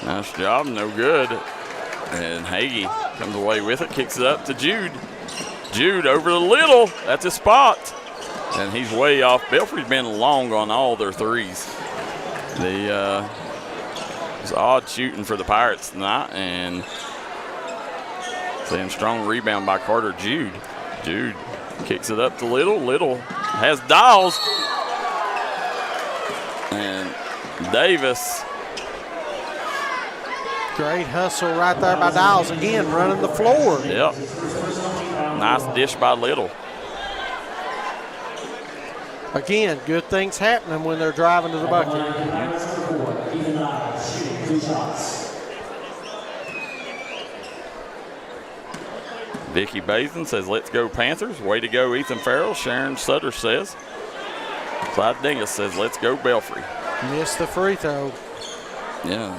Speaker 2: Nice job, no good. And Hagee comes away with it, kicks it up to Jude. Jude over to Little, that's his spot. And he's way off. Belfry's been long on all their threes. It's odd shooting for the Pirates tonight, and seeing strong rebound by Carter Jude. Jude kicks it up to Little. Little has Dials. And Davis.
Speaker 1: Great hustle right there by Dials. Again, running the floor.
Speaker 2: Yep. Nice dish by Little.
Speaker 1: Again, good things happening when they're driving to the bucket.
Speaker 2: Vicky Bazin says, let's go Panthers. Way to go, Ethan Farrell. Sharon Sutter says. Clyde Dingus says, let's go Belfry.
Speaker 1: Missed the free throw.
Speaker 2: Yeah.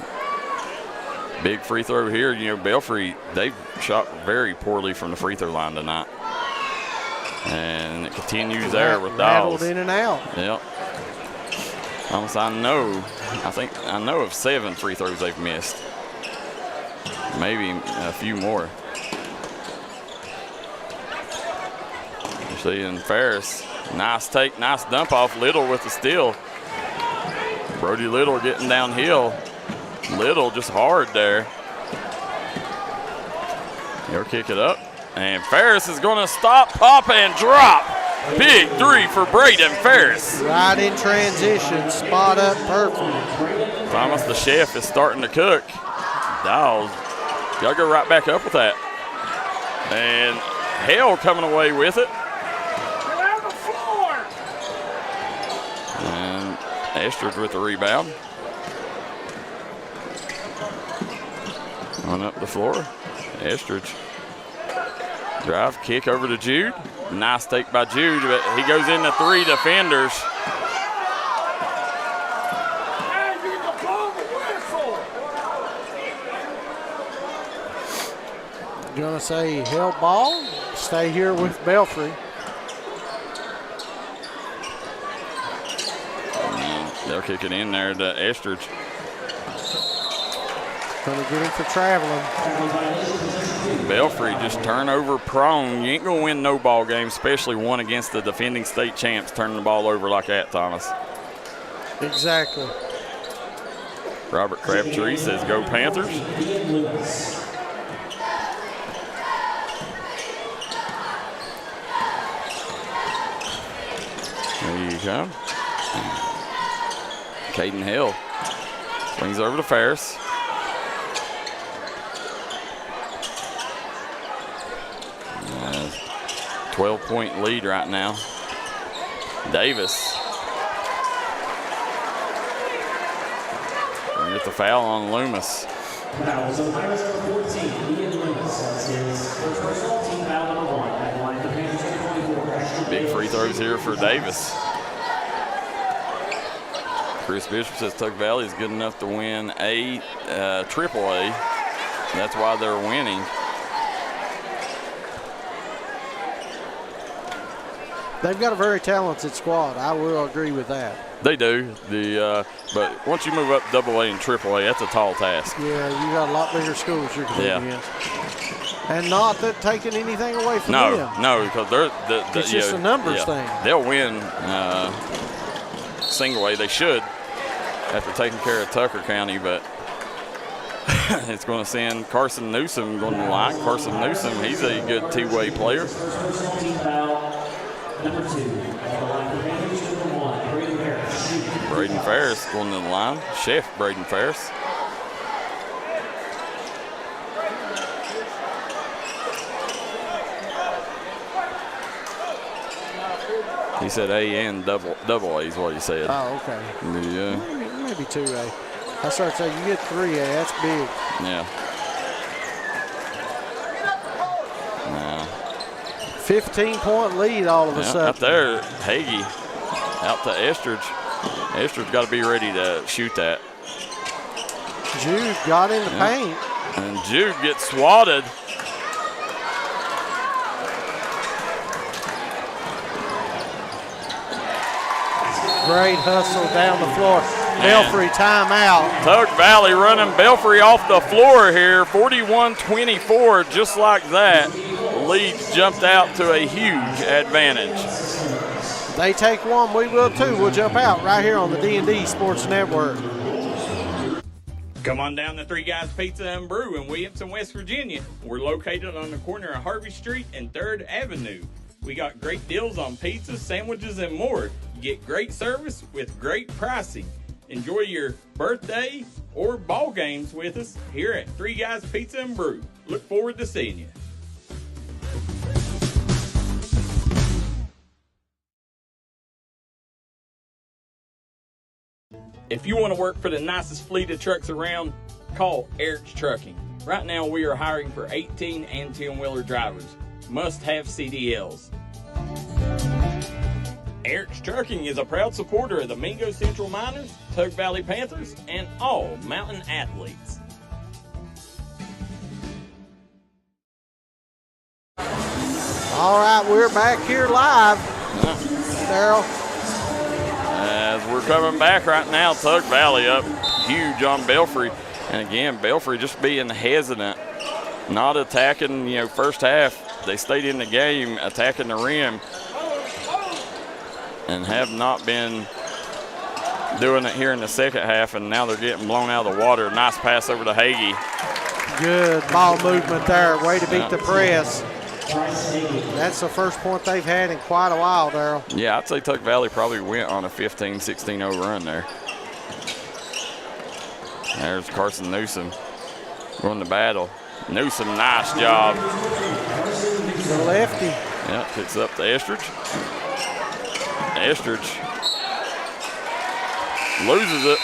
Speaker 2: Big free throw here. You know, Belfry, they've shot very poorly from the free throw line tonight. And it continues there with Dawes.
Speaker 1: Rattled in and out.
Speaker 2: Yep. Almost I know of 7 free throws they've missed. Maybe a few more. You're seeing Ferris. Nice take, nice dump off Little with the steal. Brody Little getting downhill. Little just hard there. He'll kick it up. And Ferris is going to stop, pop, and drop. Big three for Braden Ferris.
Speaker 1: Right in transition, spot up perfect.
Speaker 2: Thomas the chef is starting to cook. Dawes, y'all go right back up with that. And Hale coming away with it. And Estridge with the rebound. On up the floor. Estridge. Drive, kick over to Jude. Nice take by Jude, but he goes into 3 defenders.
Speaker 1: Gonna say held ball. Stay here with Belfry.
Speaker 2: They'll kick it in there to Estridge.
Speaker 1: Gonna get him for traveling.
Speaker 2: Belfry just turnover prone. You ain't gonna win no ball game, especially one against the defending state champs, turning the ball over like that, Thomas.
Speaker 1: Exactly.
Speaker 2: Robert Crabtree says go Panthers. There you go. Caden Hill swings over to Ferris. Uh, 12-point lead right now. Davis. Gonna get the foul on Loomis.
Speaker 3: Fouls on Pirates number 14, Ian Loomis. That's his first personal, team foul number 1. At the line, the Panthers 24.
Speaker 2: Big free throws here for Davis. Chris Bishop says Tug Valley is good enough to win a triple A. That's why they're winning.
Speaker 1: They've got a very talented squad. I will agree with that.
Speaker 2: They do. But once you move up double A and triple A, that's a tall task.
Speaker 1: Yeah, you got a lot bigger schools you're competing against. And not that taking anything away from them.
Speaker 2: No, because they're
Speaker 1: it's just a numbers thing.
Speaker 2: They'll win single A. They should after taking care of Tucker County, but it's going to send Carson Newsom going to the line. Carson Newsom, he's a good two-way player.
Speaker 3: First personal, team foul number 2. At the line, the Panthers number 1, Braden Ferris.
Speaker 2: Braden Ferris going to the line. Chef Braden Ferris. He said A and double A is what he said.
Speaker 1: Oh, okay.
Speaker 2: Yeah.
Speaker 1: Maybe 2A. I started saying you get 3A. That's big.
Speaker 2: Yeah.
Speaker 1: 15-point lead all of a sudden.
Speaker 2: Out there, Hagee out to Estridge. Estridge got to be ready to shoot that.
Speaker 1: Jude got in the paint.
Speaker 2: And Jude gets swatted.
Speaker 1: Great hustle down the floor. Belfry timeout.
Speaker 2: Tug Valley running Belfry off the floor here. 41-24, just like that. Leeds jumped out to a huge advantage.
Speaker 1: They take one, we will too. We'll jump out right here on the D&D Sports Network.
Speaker 7: Come on down to Three Guys Pizza and Brew in Williamson, West Virginia. We're located on the corner of Harvey Street and 3rd Avenue. We got great deals on pizzas, sandwiches, and more. You get great service with great pricing. Enjoy your birthday or ball games with us here at Three Guys Pizza and Brew. Look forward to seeing you. If you want to work for the nicest fleet of trucks around, call Eric's Trucking. Right now we are hiring for 18 and 10-wheeler drivers. Must have CDLs. Eric's Trucking is a proud supporter of the Mingo Central Miners, Tug Valley Panthers, and all mountain athletes.
Speaker 1: All right, we're back here live. Darryl.
Speaker 2: As we're coming back right now, Tug Valley up huge on Belfry. And again, Belfry just being hesitant, not attacking, first half. They stayed in the game, attacking the rim, and have not been doing it here in the second half, and now they're getting blown out of the water. Nice pass over to Hagee.
Speaker 1: Good ball movement there. Way to beat the press. That's the first point they've had in quite a while, Darryl.
Speaker 2: Yeah, I'd say Tug Valley probably went on a 15-16-0 run there. There's Carson Newsom going to battle. Newsom, nice job.
Speaker 1: The lefty.
Speaker 2: Yeah, picks up the Estridge. Estridge loses it.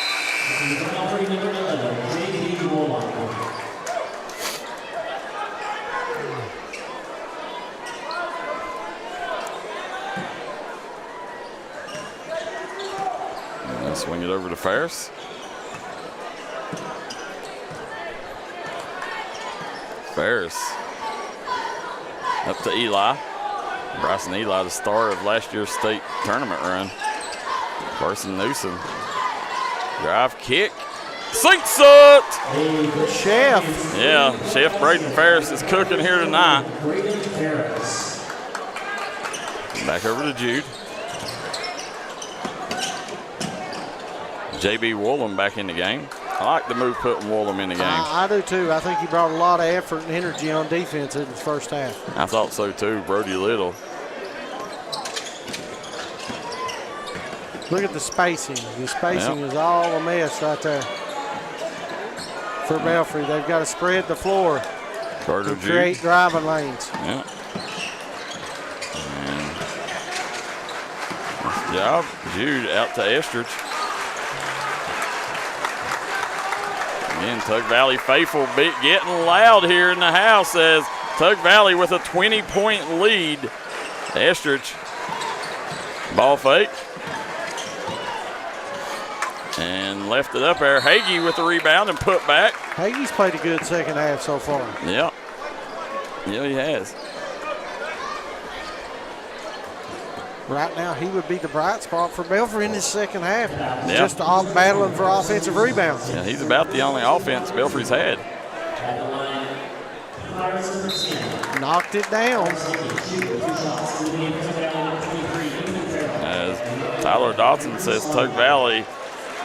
Speaker 2: And swing it over to Ferris. Ferris Up to Eli. Bryson Eli, the star of last year's state tournament run. Carson Newsom. Drive kick. Sinks it!
Speaker 1: The chef.
Speaker 2: Yeah, Chef Braden Ferris is cooking here tonight.
Speaker 3: Braden Ferris.
Speaker 2: Back over to Jude. J.B. Woolham back in the game. I like the move putting Woolham in the game.
Speaker 1: I do too. I think he brought a lot of effort and energy on defense in the first half.
Speaker 2: I thought so too, Brody Little.
Speaker 1: Look at the spacing. The spacing is all a mess right there. For Belfry, they've got to spread the floor
Speaker 2: Carter
Speaker 1: to
Speaker 2: Jude.
Speaker 1: create driving lanes.
Speaker 2: Yeah. And nice job. Jude out to Estridge. Again, Tug Valley faithful getting loud here in the house as Tug Valley with a 20-point lead. Estridge. Ball fake. And left it up there. Hagee with the rebound and put back.
Speaker 1: Hagee's played a good second half so far.
Speaker 2: Yeah. Yeah, he has.
Speaker 1: Right now, he would be the bright spot for Belfry in his second half.
Speaker 2: Yeah.
Speaker 1: Just off battling for offensive rebounds.
Speaker 2: Yeah, he's about the only offense Belfry's had.
Speaker 3: At the line, Pirates number 10.
Speaker 1: Knocked it down.
Speaker 2: As Tyler Dodson says, Tug Valley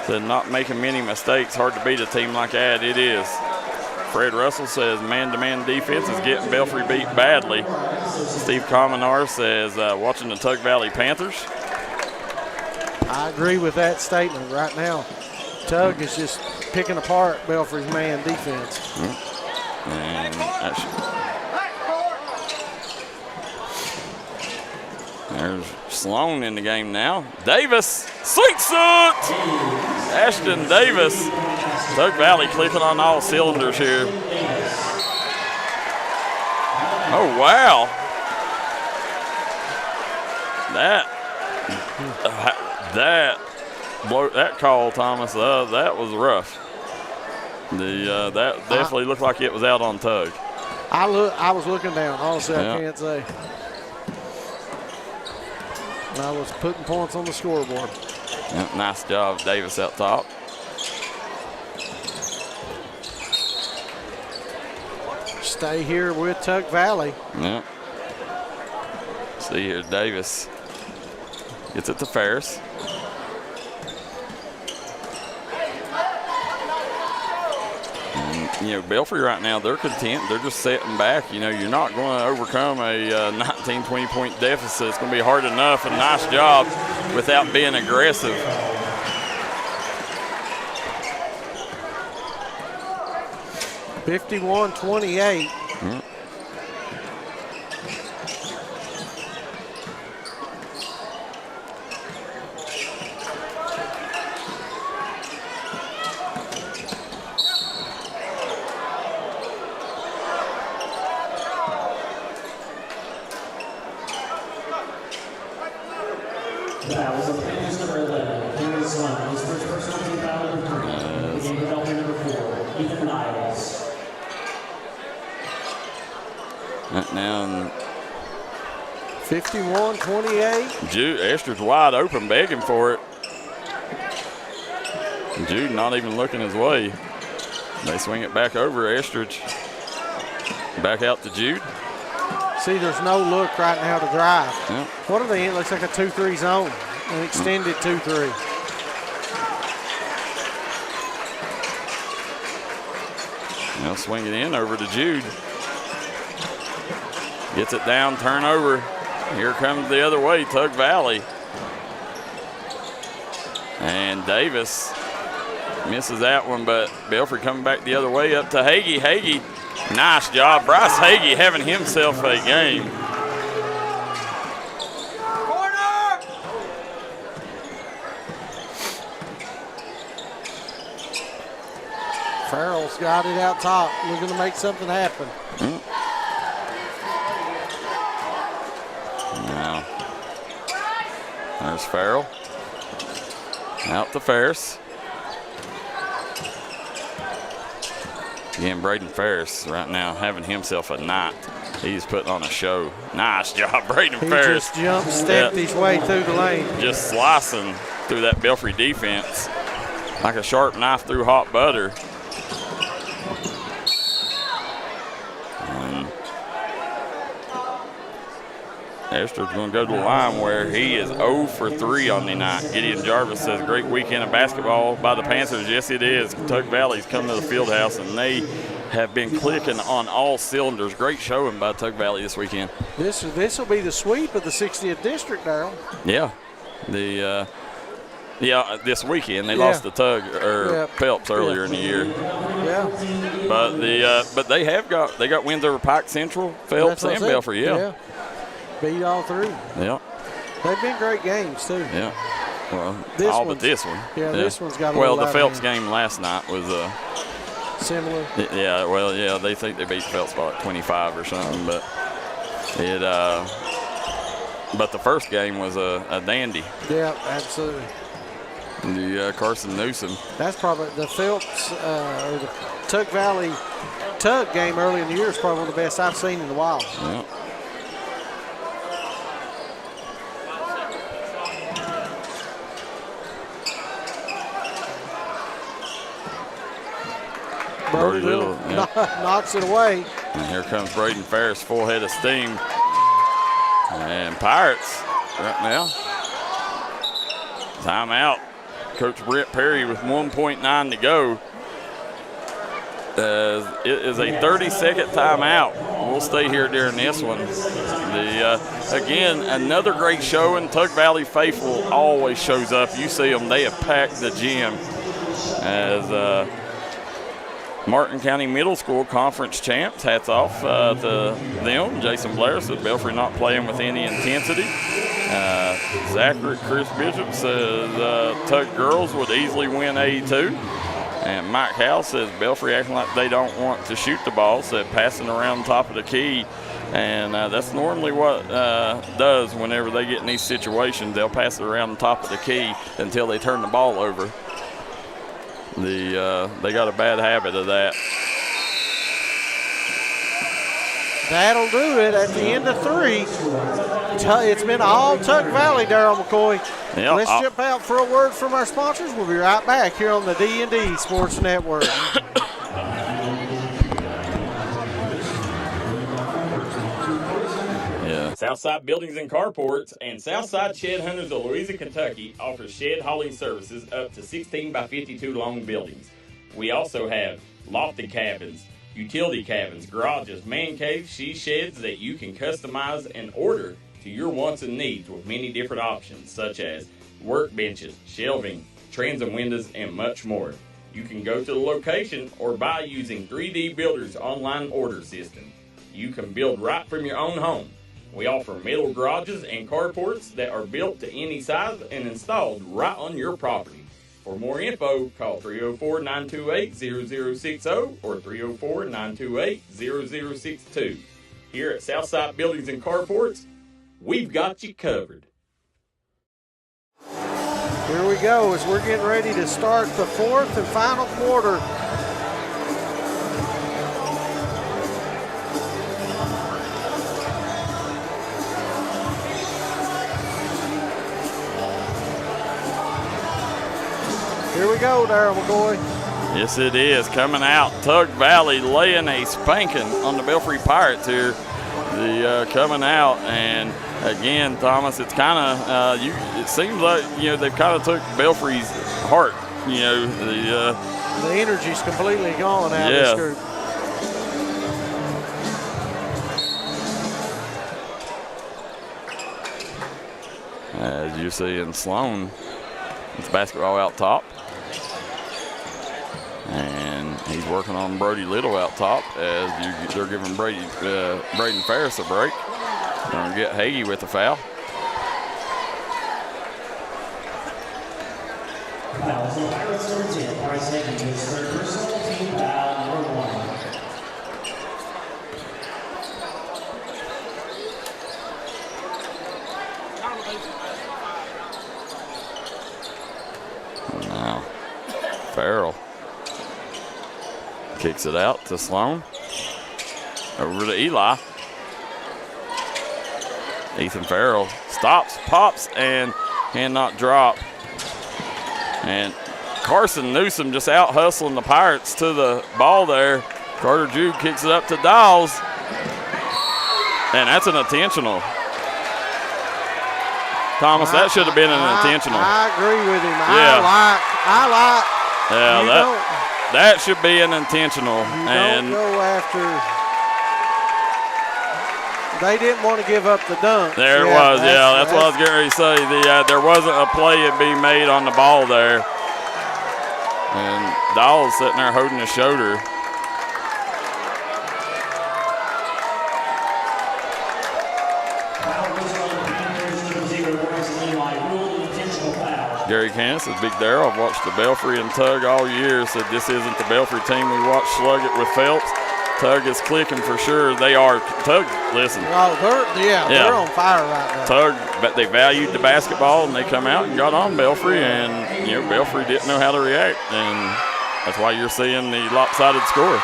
Speaker 2: said not making many mistakes. Hard to beat a team like that. It is. Fred Russell says man-to-man defense is getting Belfry beat badly. Steve Commentators says watching the Tug Valley Panthers.
Speaker 1: I agree with that statement right now. Tug is just picking apart Belfry's man defense.
Speaker 2: And there's Sloan in the game now. Davis sinks it! Ashton Davis. Tug Valley clicking on all cylinders here. Oh, wow. That call, Thomas, that was rough. That definitely looked like it was out on Tug.
Speaker 1: I was looking down. Honestly,
Speaker 2: Yeah.
Speaker 1: I can't say. I was putting points on the scoreboard.
Speaker 2: Yeah, nice job, Davis out top.
Speaker 1: Stay here with Tug Valley.
Speaker 2: Yeah. See here, Davis gets it to Ferris. And, Belfry right now, they're content. They're just sitting back. You're not going to overcome a 19, 20-point deficit. It's going to be hard enough. And nice job without being aggressive.
Speaker 1: (51-28).
Speaker 3: That was a finish number 11. Here's one. His first personal team foul of the tournament. Game development number 4. Ethan Niles.
Speaker 2: Now,
Speaker 1: 51-28.
Speaker 2: Jude Estridge wide open, begging for it. Jude not even looking his way. They swing it back over Estridge. Back out to Jude.
Speaker 1: See, there's no look right now to drive.
Speaker 2: Yeah.
Speaker 1: What are they in? Looks like a 2-3 zone. An extended 2-3.
Speaker 2: Now swing it in over to Jude. Gets it down, turnover. Here comes the other way, Tug Valley. And Davis misses that one, but Belfry coming back the other way up to Hagee. Hagee, nice job. Bryce Hagee having himself a game.
Speaker 1: Farrell's got it out top, looking to make something happen.
Speaker 2: Now, there's Farrell. Out to Ferris. Again, Braden Ferris right now having himself a night. He's putting on a show. Nice job, Braden Ferris.
Speaker 1: He just stepped his way through the lane.
Speaker 2: Just slicing through that Belfry defense like a sharp knife through hot butter. Esther's going to go to the line where he is 0 for 3 on the night. Gideon Jarvis says, great weekend of basketball by the Panthers. Yes, it is. Tug Valley's come to the field house, and they have been clicking on all cylinders. Great showing by Tug Valley this weekend.
Speaker 1: This will be the sweep of the 60th district, Darryl.
Speaker 2: Yeah. This weekend they lost to Phelps earlier in the year.
Speaker 1: Yeah.
Speaker 2: But they got wins over Pike Central, Phelps, and Belfry. Yeah.
Speaker 1: Beat all three.
Speaker 2: Yeah.
Speaker 1: They've been great games too.
Speaker 2: Yeah. Well, but this one.
Speaker 1: Yeah, this one's got a
Speaker 2: Well, the Phelps game last night was
Speaker 1: similar.
Speaker 2: Yeah, well, yeah, they think they beat Phelps by like 25 or something, but but the first game was a dandy.
Speaker 1: Yeah, absolutely.
Speaker 2: The Carson Newsom.
Speaker 1: That's probably the Phelps or the Tug Valley Tug game early in the year is probably one of the best I've seen in a while.
Speaker 2: Yeah. Brody Little
Speaker 1: knocks it away.
Speaker 2: And here comes Braden Ferris, full head of steam. And Pirates right now. Timeout. Coach Brent Perry with 1.9 to go. It is a 30-second timeout. We'll stay here during this one. Again, another great show, and Tug Valley faithful always shows up. You see them, they have packed the gym as Martin County Middle School Conference champs. Hats off to them. Jason Blair said Belfry not playing with any intensity. Zachary Chris Bishop says Tug girls would easily win A2. And Mike Howell says Belfry acting like they don't want to shoot the ball, said passing around the top of the key. And that's normally what does whenever they get in these situations. They'll pass it around the top of the key until they turn the ball over. They got a bad habit of that.
Speaker 1: That'll do it at the end of 3. It's been all Tug Valley, Darryl McCoy.
Speaker 2: Yep.
Speaker 1: Let's jump out for a word from our sponsors. We'll be right back here on the D&D Sports Network.
Speaker 7: Southside Buildings and Carports and Southside Shed Hunters of Louisa, Kentucky offers shed hauling services up to 16 by 52 long buildings. We also have lofted cabins, utility cabins, garages, man caves, she sheds that you can customize and order to your wants and needs with many different options such as workbenches, shelving, transom windows, and much more. You can go to the location or buy using 3D Builder's online order system. You can build right from your own home. We offer metal garages and carports that are built to any size and installed right on your property. For more info, call 304-928-0060 or 304-928-0062. Here at Southside Buildings and Carports, we've got you covered.
Speaker 1: Here we go as we're getting ready to start the 4th and final quarter. Here we go, Darryl McCoy.
Speaker 2: Yes, it is. Coming out, Tug Valley laying a spanking on the Belfry Pirates here. Coming out, and again, Thomas, it's kind of it seems like they've kind of took Belfry's heart. The
Speaker 1: energy's completely gone out of this group.
Speaker 2: As you see in Sloan, it's basketball out top. And he's working on Brody Little out top as they're giving Braden Ferris a break. Going to get Hagee with the foul.
Speaker 3: Fouls on Pirates number 10. Pirates Hagee his third personal, team foul number 1.
Speaker 2: Now, Farrell Kicks it out to Sloan. Over to Eli. Ethan Farrell stops, pops, and cannot drop. And Carson Newsom just out hustling the Pirates to the ball there. Carter Jude kicks it up to Dawes. And that's an intentional. Thomas, that should have been an intentional.
Speaker 1: I agree with him.
Speaker 2: Yeah. That should be an intentional.
Speaker 1: Don't go after. They didn't want to give up the dunk.
Speaker 2: There it was, that's what I was getting ready to say. There wasn't a play to be made on the ball there. And Dawes sitting there holding his shoulder. Gary Canis says, Big Darryl, I've watched the Belfry and Tug all year. Said this isn't the Belfry team we watched slug it with Phelps. Tug is clicking for sure. They are. Tug, listen.
Speaker 1: Oh, they're on fire right now.
Speaker 2: Tug, but they valued the basketball, and they come out and got on Belfry, and Belfry didn't know how to react, and that's why you're seeing the lopsided score.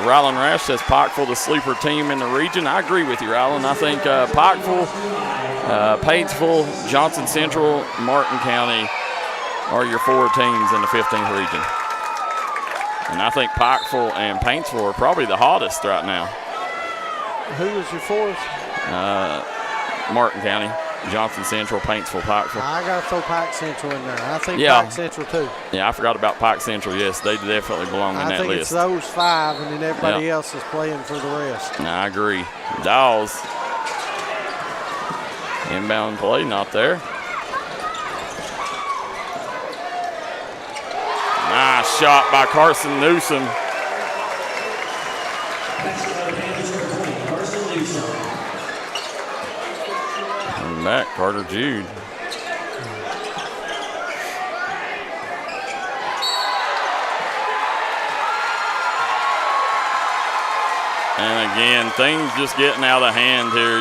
Speaker 2: Rylan Rash says Pikeville the sleeper team in the region. I agree with you, Rylan. I think Pikeville, Paintsville, Johnson Central, Martin County are your 4 teams in the 15th region. And I think Pikeville and Paintsville are probably the hottest right now.
Speaker 1: Who was your 4th?
Speaker 2: Martin County, Johnson Central, Paintsville, Pikeville.
Speaker 1: I got to throw Pike Central in there. I think Pike Central too.
Speaker 2: Yeah, I forgot about Pike Central. Yes, they definitely belong in that list.
Speaker 1: I think it's those 5, and then everybody else is playing for the rest.
Speaker 2: I agree. Dawes. Inbound play, not there. Nice shot by Carson Newsom. And back, Carter Jude. And again, things just getting out of hand here.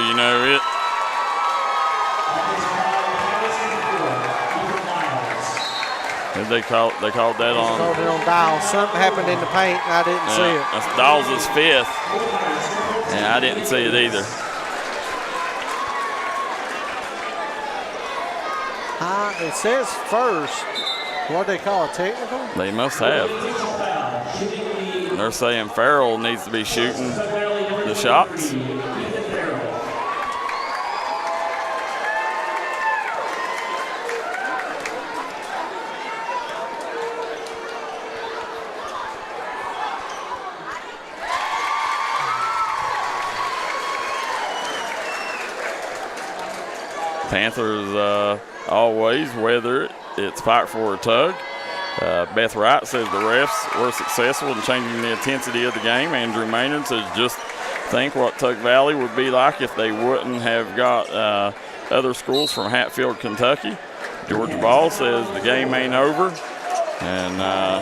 Speaker 2: They called that on.
Speaker 1: Called it on Dawes. Something happened in the paint, and I didn't see it.
Speaker 2: That's Dawes' 5th. And I didn't see it either.
Speaker 1: It says first. What do they call it, technical?
Speaker 2: They must have. They're saying Farrell needs to be shooting the shots. Panthers always, whether it's Pikeville or Tug. Beth Wright says the refs were successful in changing the intensity of the game. Andrew Maynard says just think what Tug Valley would be like if they wouldn't have got other schools from Hatfield, Kentucky. George Ball says the game ain't over. And, I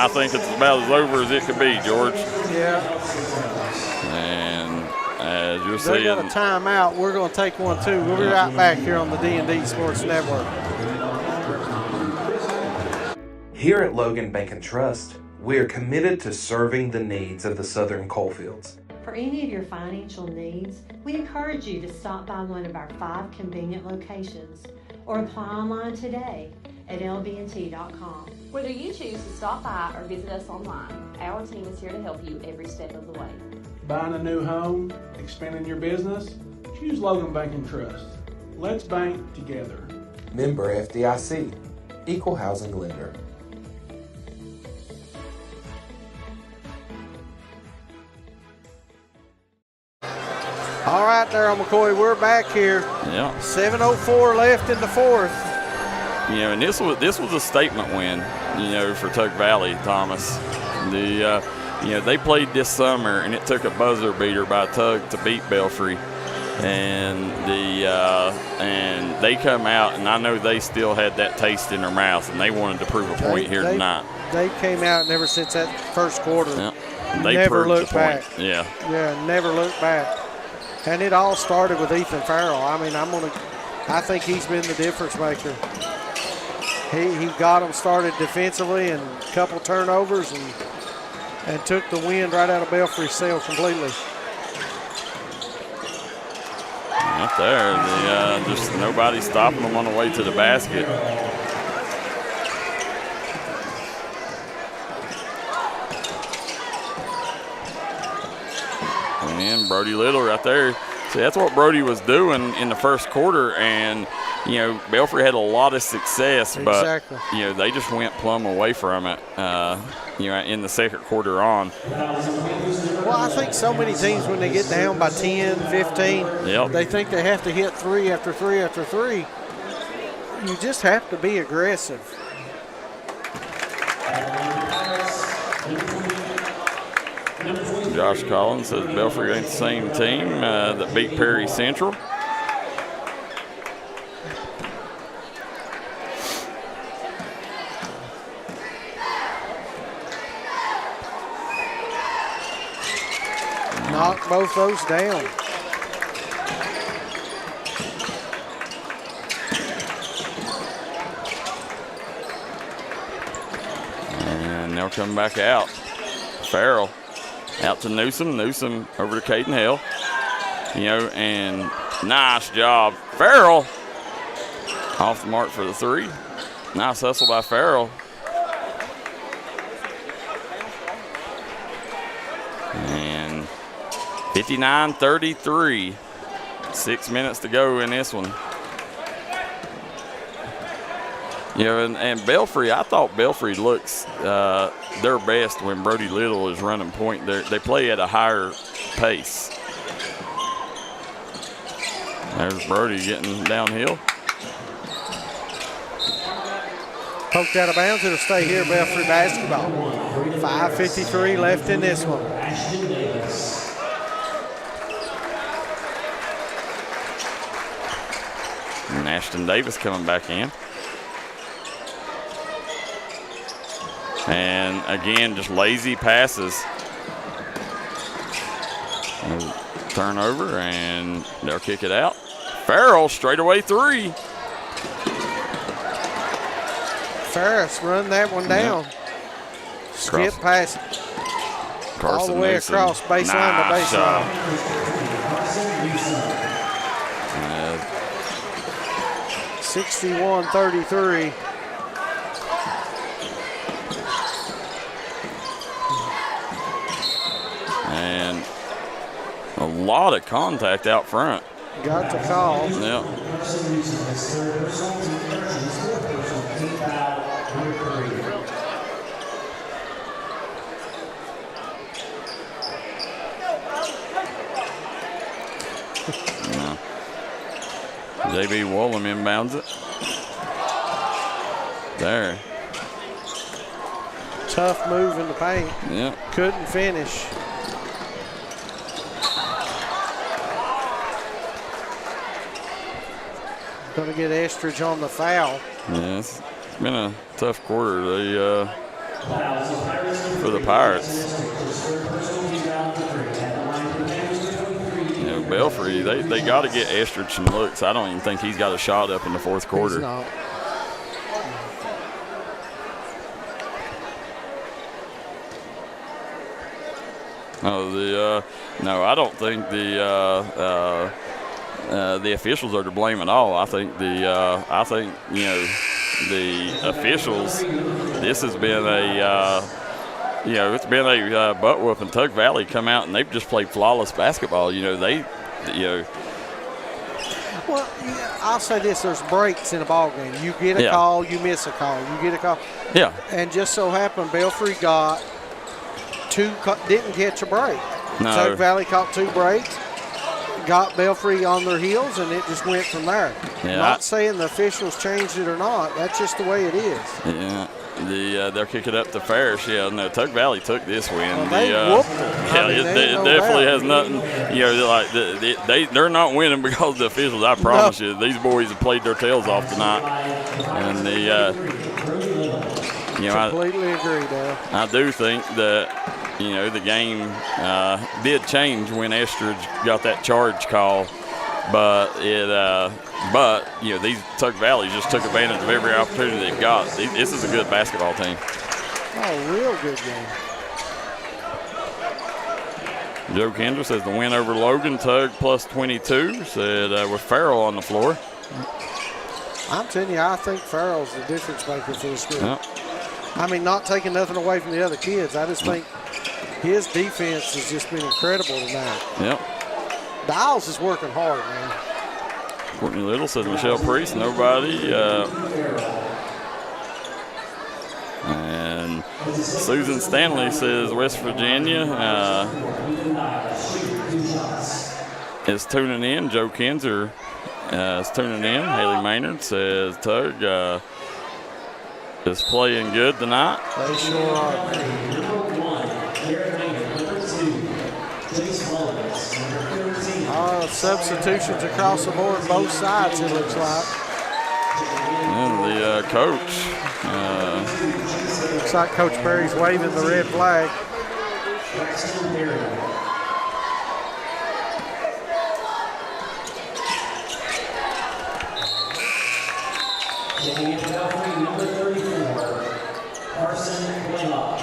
Speaker 2: think it's about as over as it could be, George.
Speaker 1: Yeah.
Speaker 2: And as you're seeing.
Speaker 1: They got a timeout. We're going to take one, too. We'll be right back here on the D&D Sports Network.
Speaker 8: Here at Logan Bank and Trust, we are committed to serving the needs of the Southern Coalfields.
Speaker 9: For any of your financial needs, we encourage you to stop by one of our 5 convenient locations or apply online today at lbnt.com.
Speaker 10: Whether you choose to stop by or visit us online, our team is here to help you every step of the way.
Speaker 11: Buying a new home, expanding your business? Choose Logan Bank and Trust. Let's bank together.
Speaker 8: Member FDIC, Equal Housing Lender.
Speaker 1: All right, Darryl McCoy, we're back here.
Speaker 2: Yeah.
Speaker 1: 7:04 left in the 4th.
Speaker 2: And this was a statement win, for Tug Valley, Thomas. They played this summer, and it took a buzzer beater by Tug to beat Belfry. And and they come out, and I know they still had that taste in their mouth, and they wanted to prove a point here tonight.
Speaker 1: They came out, and ever since that first quarter,
Speaker 2: they
Speaker 1: never looked back.
Speaker 2: Yeah,
Speaker 1: never looked back. And it all started with Ethan Farrell. I mean, I think he's been the difference maker. He got them started defensively and a couple turnovers and took the wind right out of Belfry's sail completely.
Speaker 2: Up there, just nobody stopping them on the way to the basket. And Brody Little right there. See, that's what Brody was doing in the first quarter, and Belfry had a lot of success, but
Speaker 1: exactly.
Speaker 2: They just went plumb away from it. In the second quarter on.
Speaker 1: Well, I think so many teams, when they get down by 10, 15, they think they have to hit 3 after 3 after 3. You just have to be aggressive.
Speaker 2: Josh Collins says Belfry ain't the same team that beat Perry Central.
Speaker 1: Knock both those down.
Speaker 2: And they'll come back out. Farrell out to Newsom. Newsom over to Caden Hill. And nice job. Farrell off the mark for the 3. Nice hustle by Farrell. And 59-33. 6 minutes to go in this one. And Belfry, I thought Belfry looks their best when Brody Little is running point. They play at a higher pace. There's Brody getting downhill.
Speaker 1: Poked out of bounds. It'll stay here, Belfry basketball. 5:53 left in this one.
Speaker 2: And Ashton Davis coming back in. And again, just lazy passes. Turnover, and they'll kick it out. Farrell, straightaway 3.
Speaker 1: Ferris run that one down. Skip past all the way
Speaker 2: Newsom.
Speaker 1: across baseline to baseline. 61-33.
Speaker 2: And a lot of contact out front.
Speaker 1: Got the call.
Speaker 2: Yeah. JB Woolham inbounds it. There.
Speaker 1: Tough move in the paint.
Speaker 2: Yeah.
Speaker 1: Couldn't finish. Going to get Estridge on the foul.
Speaker 2: Yeah, it's been a tough quarter for the Pirates. Belfry, they got to get Estridge some looks. I don't even think he's got a shot up in the fourth quarter.
Speaker 1: He's not.
Speaker 2: No, I don't think the officials are to blame at all. I think the officials. This has been it's been a butt whooping. Tug Valley come out and they've just played flawless basketball.
Speaker 1: Well, I'll say this: there's breaks in a ball game. You get a call, you miss a call. You get a call.
Speaker 2: Yeah.
Speaker 1: And just so happened, Belfry got didn't catch a break.
Speaker 2: No.
Speaker 1: Tug Valley caught 2 breaks, got Belfry on their heels, and it just went from there.
Speaker 2: Yeah,
Speaker 1: not saying the officials changed it or not. That's just the way it is.
Speaker 2: Yeah. They'll kick it up to Ferris. Yeah, no, Tug Valley took this win.
Speaker 1: Well, they whooped them.
Speaker 2: Yeah, it definitely has nothing. They're not winning because of the officials. I promise you, these boys have played their tails off tonight. And
Speaker 1: completely agree, Dale.
Speaker 2: I do think that the game did change when Estridge got that charge call. but these Tug Valley just took advantage of every opportunity they've got. This is a good basketball team.
Speaker 1: Oh, real good game.
Speaker 2: Joe Kendra says the win over Logan, Tug plus 22. Said with Farrell on the floor.
Speaker 1: I'm telling you, I think Farrell's the difference maker for this group.
Speaker 2: Yep.
Speaker 1: I mean, not taking nothing away from the other kids. I just think his defense has just been incredible tonight.
Speaker 2: Yep.
Speaker 1: Dials is working hard, man.
Speaker 2: Courtney Little says Michelle Priest, nobody. And Susan Stanley says West Virginia is tuning in. Joe Kinzer is tuning in. Haley Maynard says Tug is playing good tonight.
Speaker 1: They sure are. Substitutions across the board, both sides, it looks like.
Speaker 2: And the coach.
Speaker 1: Looks like Coach Perry's waving the red flag.
Speaker 3: Taking it to Belfry, number 34, Carson Blaylock.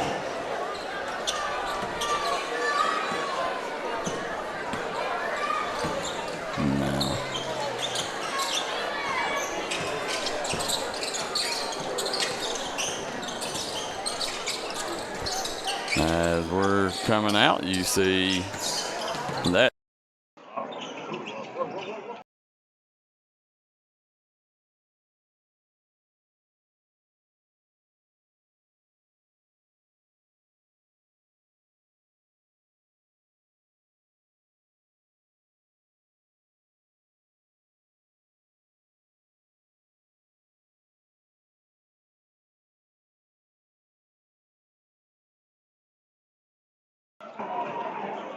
Speaker 2: As we're coming out, you see that.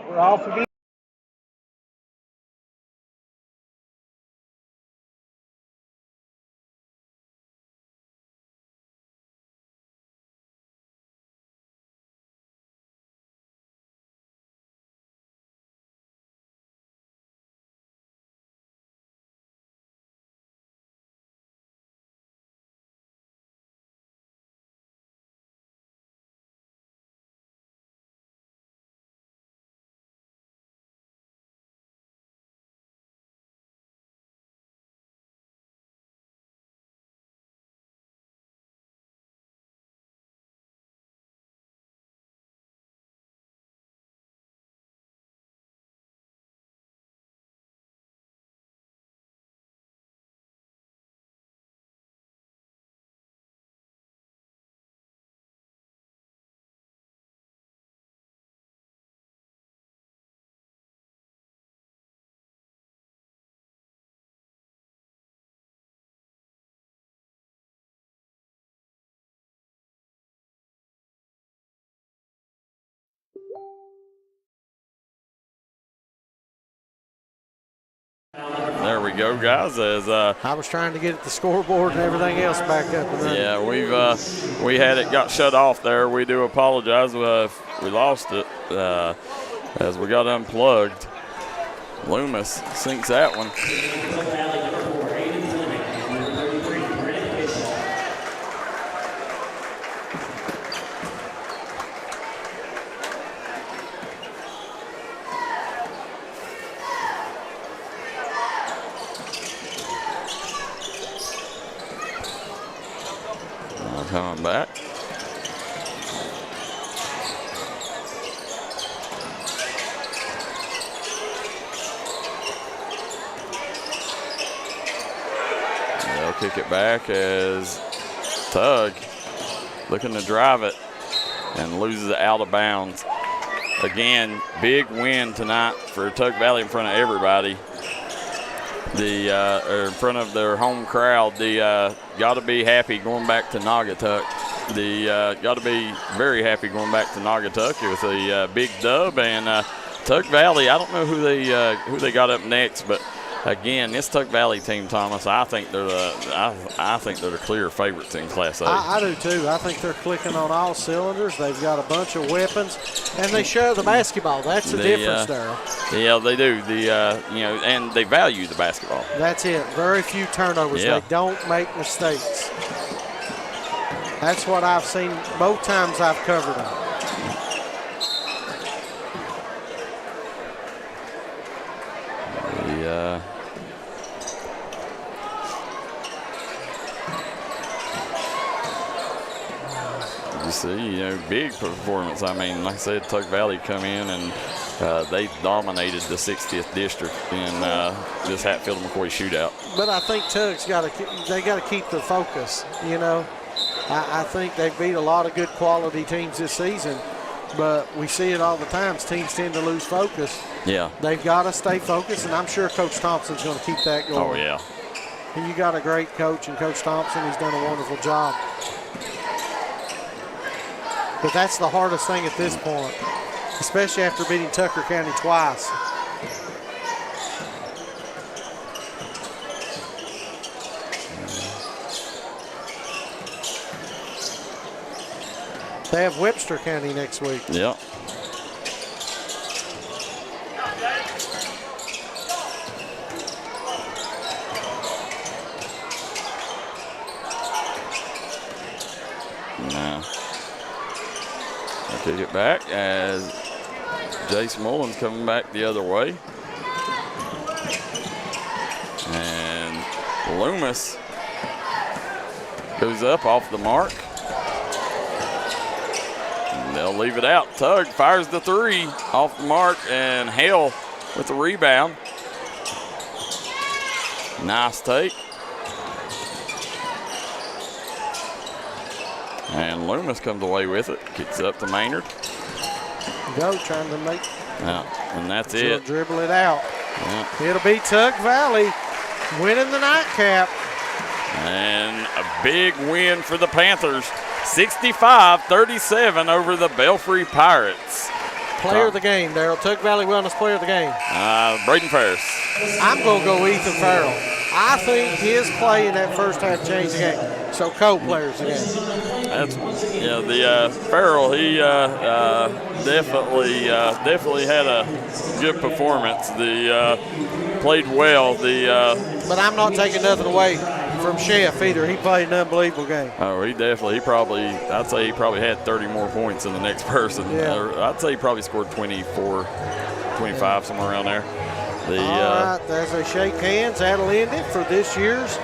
Speaker 1: We're off again.
Speaker 2: There we go, guys. As
Speaker 1: I was trying to get the scoreboard and everything else back up and running.
Speaker 2: Yeah, we had it got shut off there. We do apologize if we lost it as we got unplugged. Loomis sinks that one. Coming back. They'll kick it back as Tug looking to drive it and loses it out of bounds. Again, big win tonight for Tug Valley in front of everybody. In front of their home crowd. Got to be happy going back to Naugatuck. Got to be very happy going back to Naugatuck. It was a big dub, and Tug Valley. I don't know who they got up next, but again, this Tug Valley team, Thomas, I think they're the clear favorites in Class A.
Speaker 1: I do too. I think they're clicking on all cylinders. They've got a bunch of weapons, and they share the basketball. That's the difference, Darryl.
Speaker 2: Yeah, they do. And they value the basketball.
Speaker 1: That's it. Very few turnovers.
Speaker 2: Yeah.
Speaker 1: They don't make mistakes. That's what I've seen both times I've covered them.
Speaker 2: You see, big performance. I mean, like I said, Tug Valley come in and they dominated the 60th district in this Hatfield McCoy Shootout.
Speaker 1: But I think Tug's got to keep the focus. I think they beat a lot of good quality teams this season, but we see it all the time. Teams tend to lose focus.
Speaker 2: Yeah.
Speaker 1: They've got to stay focused, and I'm sure Coach Thompson's going to keep that going.
Speaker 2: Oh, yeah.
Speaker 1: And you got a great coach, and Coach Thompson, he's done a wonderful job. But that's the hardest thing at this point, especially after beating Tucker County twice. They have Webster County next week.
Speaker 2: Yeah. Now, I'll kick it back as Jace Mullins coming back the other way. And Loomis goes up off the mark. They'll leave it out. Tug fires the three off the mark, and Hale with the rebound. Nice take. And Loomis comes away with it. Kicks it up to Maynard.
Speaker 1: Go trying to make.
Speaker 2: Yeah, and that's
Speaker 1: She'll
Speaker 2: it.
Speaker 1: dribble it out.
Speaker 2: Yeah.
Speaker 1: It'll be Tug Valley winning the nightcap.
Speaker 2: And a big win for the Panthers. 65-37 over the Belfry Pirates.
Speaker 1: Player of the game, Darryl. Tug Valley Wellness player of the game.
Speaker 2: Braden Ferris.
Speaker 1: I'm going to go Ethan Farrell. I think his play in that first half changed the game. So Cole players the game.
Speaker 2: The Farrell, he definitely had a good performance. Played well.
Speaker 1: But I'm not taking nothing away from Chef either. He played an unbelievable game.
Speaker 2: Oh, I'd say he probably had 30 more points than the next person.
Speaker 1: Yeah.
Speaker 2: I'd say he probably scored 24, 25, somewhere around there.
Speaker 1: All right, as they shake hands, that'll end it for this year's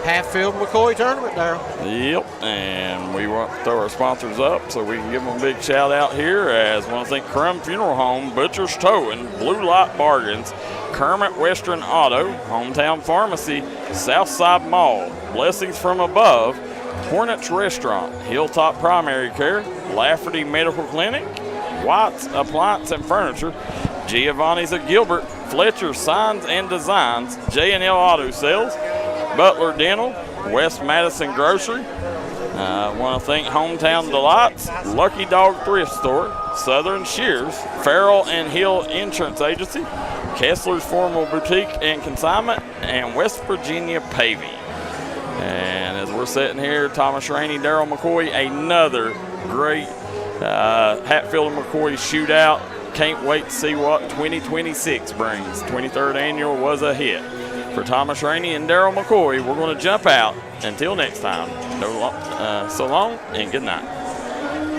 Speaker 1: Hatfield McCoy tournament, Darryl.
Speaker 2: Yep, and we want to throw our sponsors up so we can give them a big shout out here, as I want to thank Crum Funeral Home, Butcher's Towing, Blue Light Bargains, Kermit Western Auto, Hometown Pharmacy, Southside Mall, Blessings from Above, Hornets Restaurant, Hilltop Primary Care, Lafferty Medical Clinic, White's Appliance and Furniture, Giovanni's of Gilbert, Fletcher Signs and Designs, J&L Auto Sales, Butler Dental, West Madison Grocery. I want to thank Hometown Delights, Lucky Dog Thrift Store, Southern Shears, Farrell and Hill Insurance Agency, Kessler's Formal Boutique and Consignment, and West Virginia Paving. And as we're sitting here, Thomas Rainey, Darryl McCoy, another great Hatfield McCoy shootout. Can't wait to see what 2026 brings. 23rd annual was a hit. For Thomas Rainey and Darryl McCoy, we're going to jump out. Until next time, so long and good night.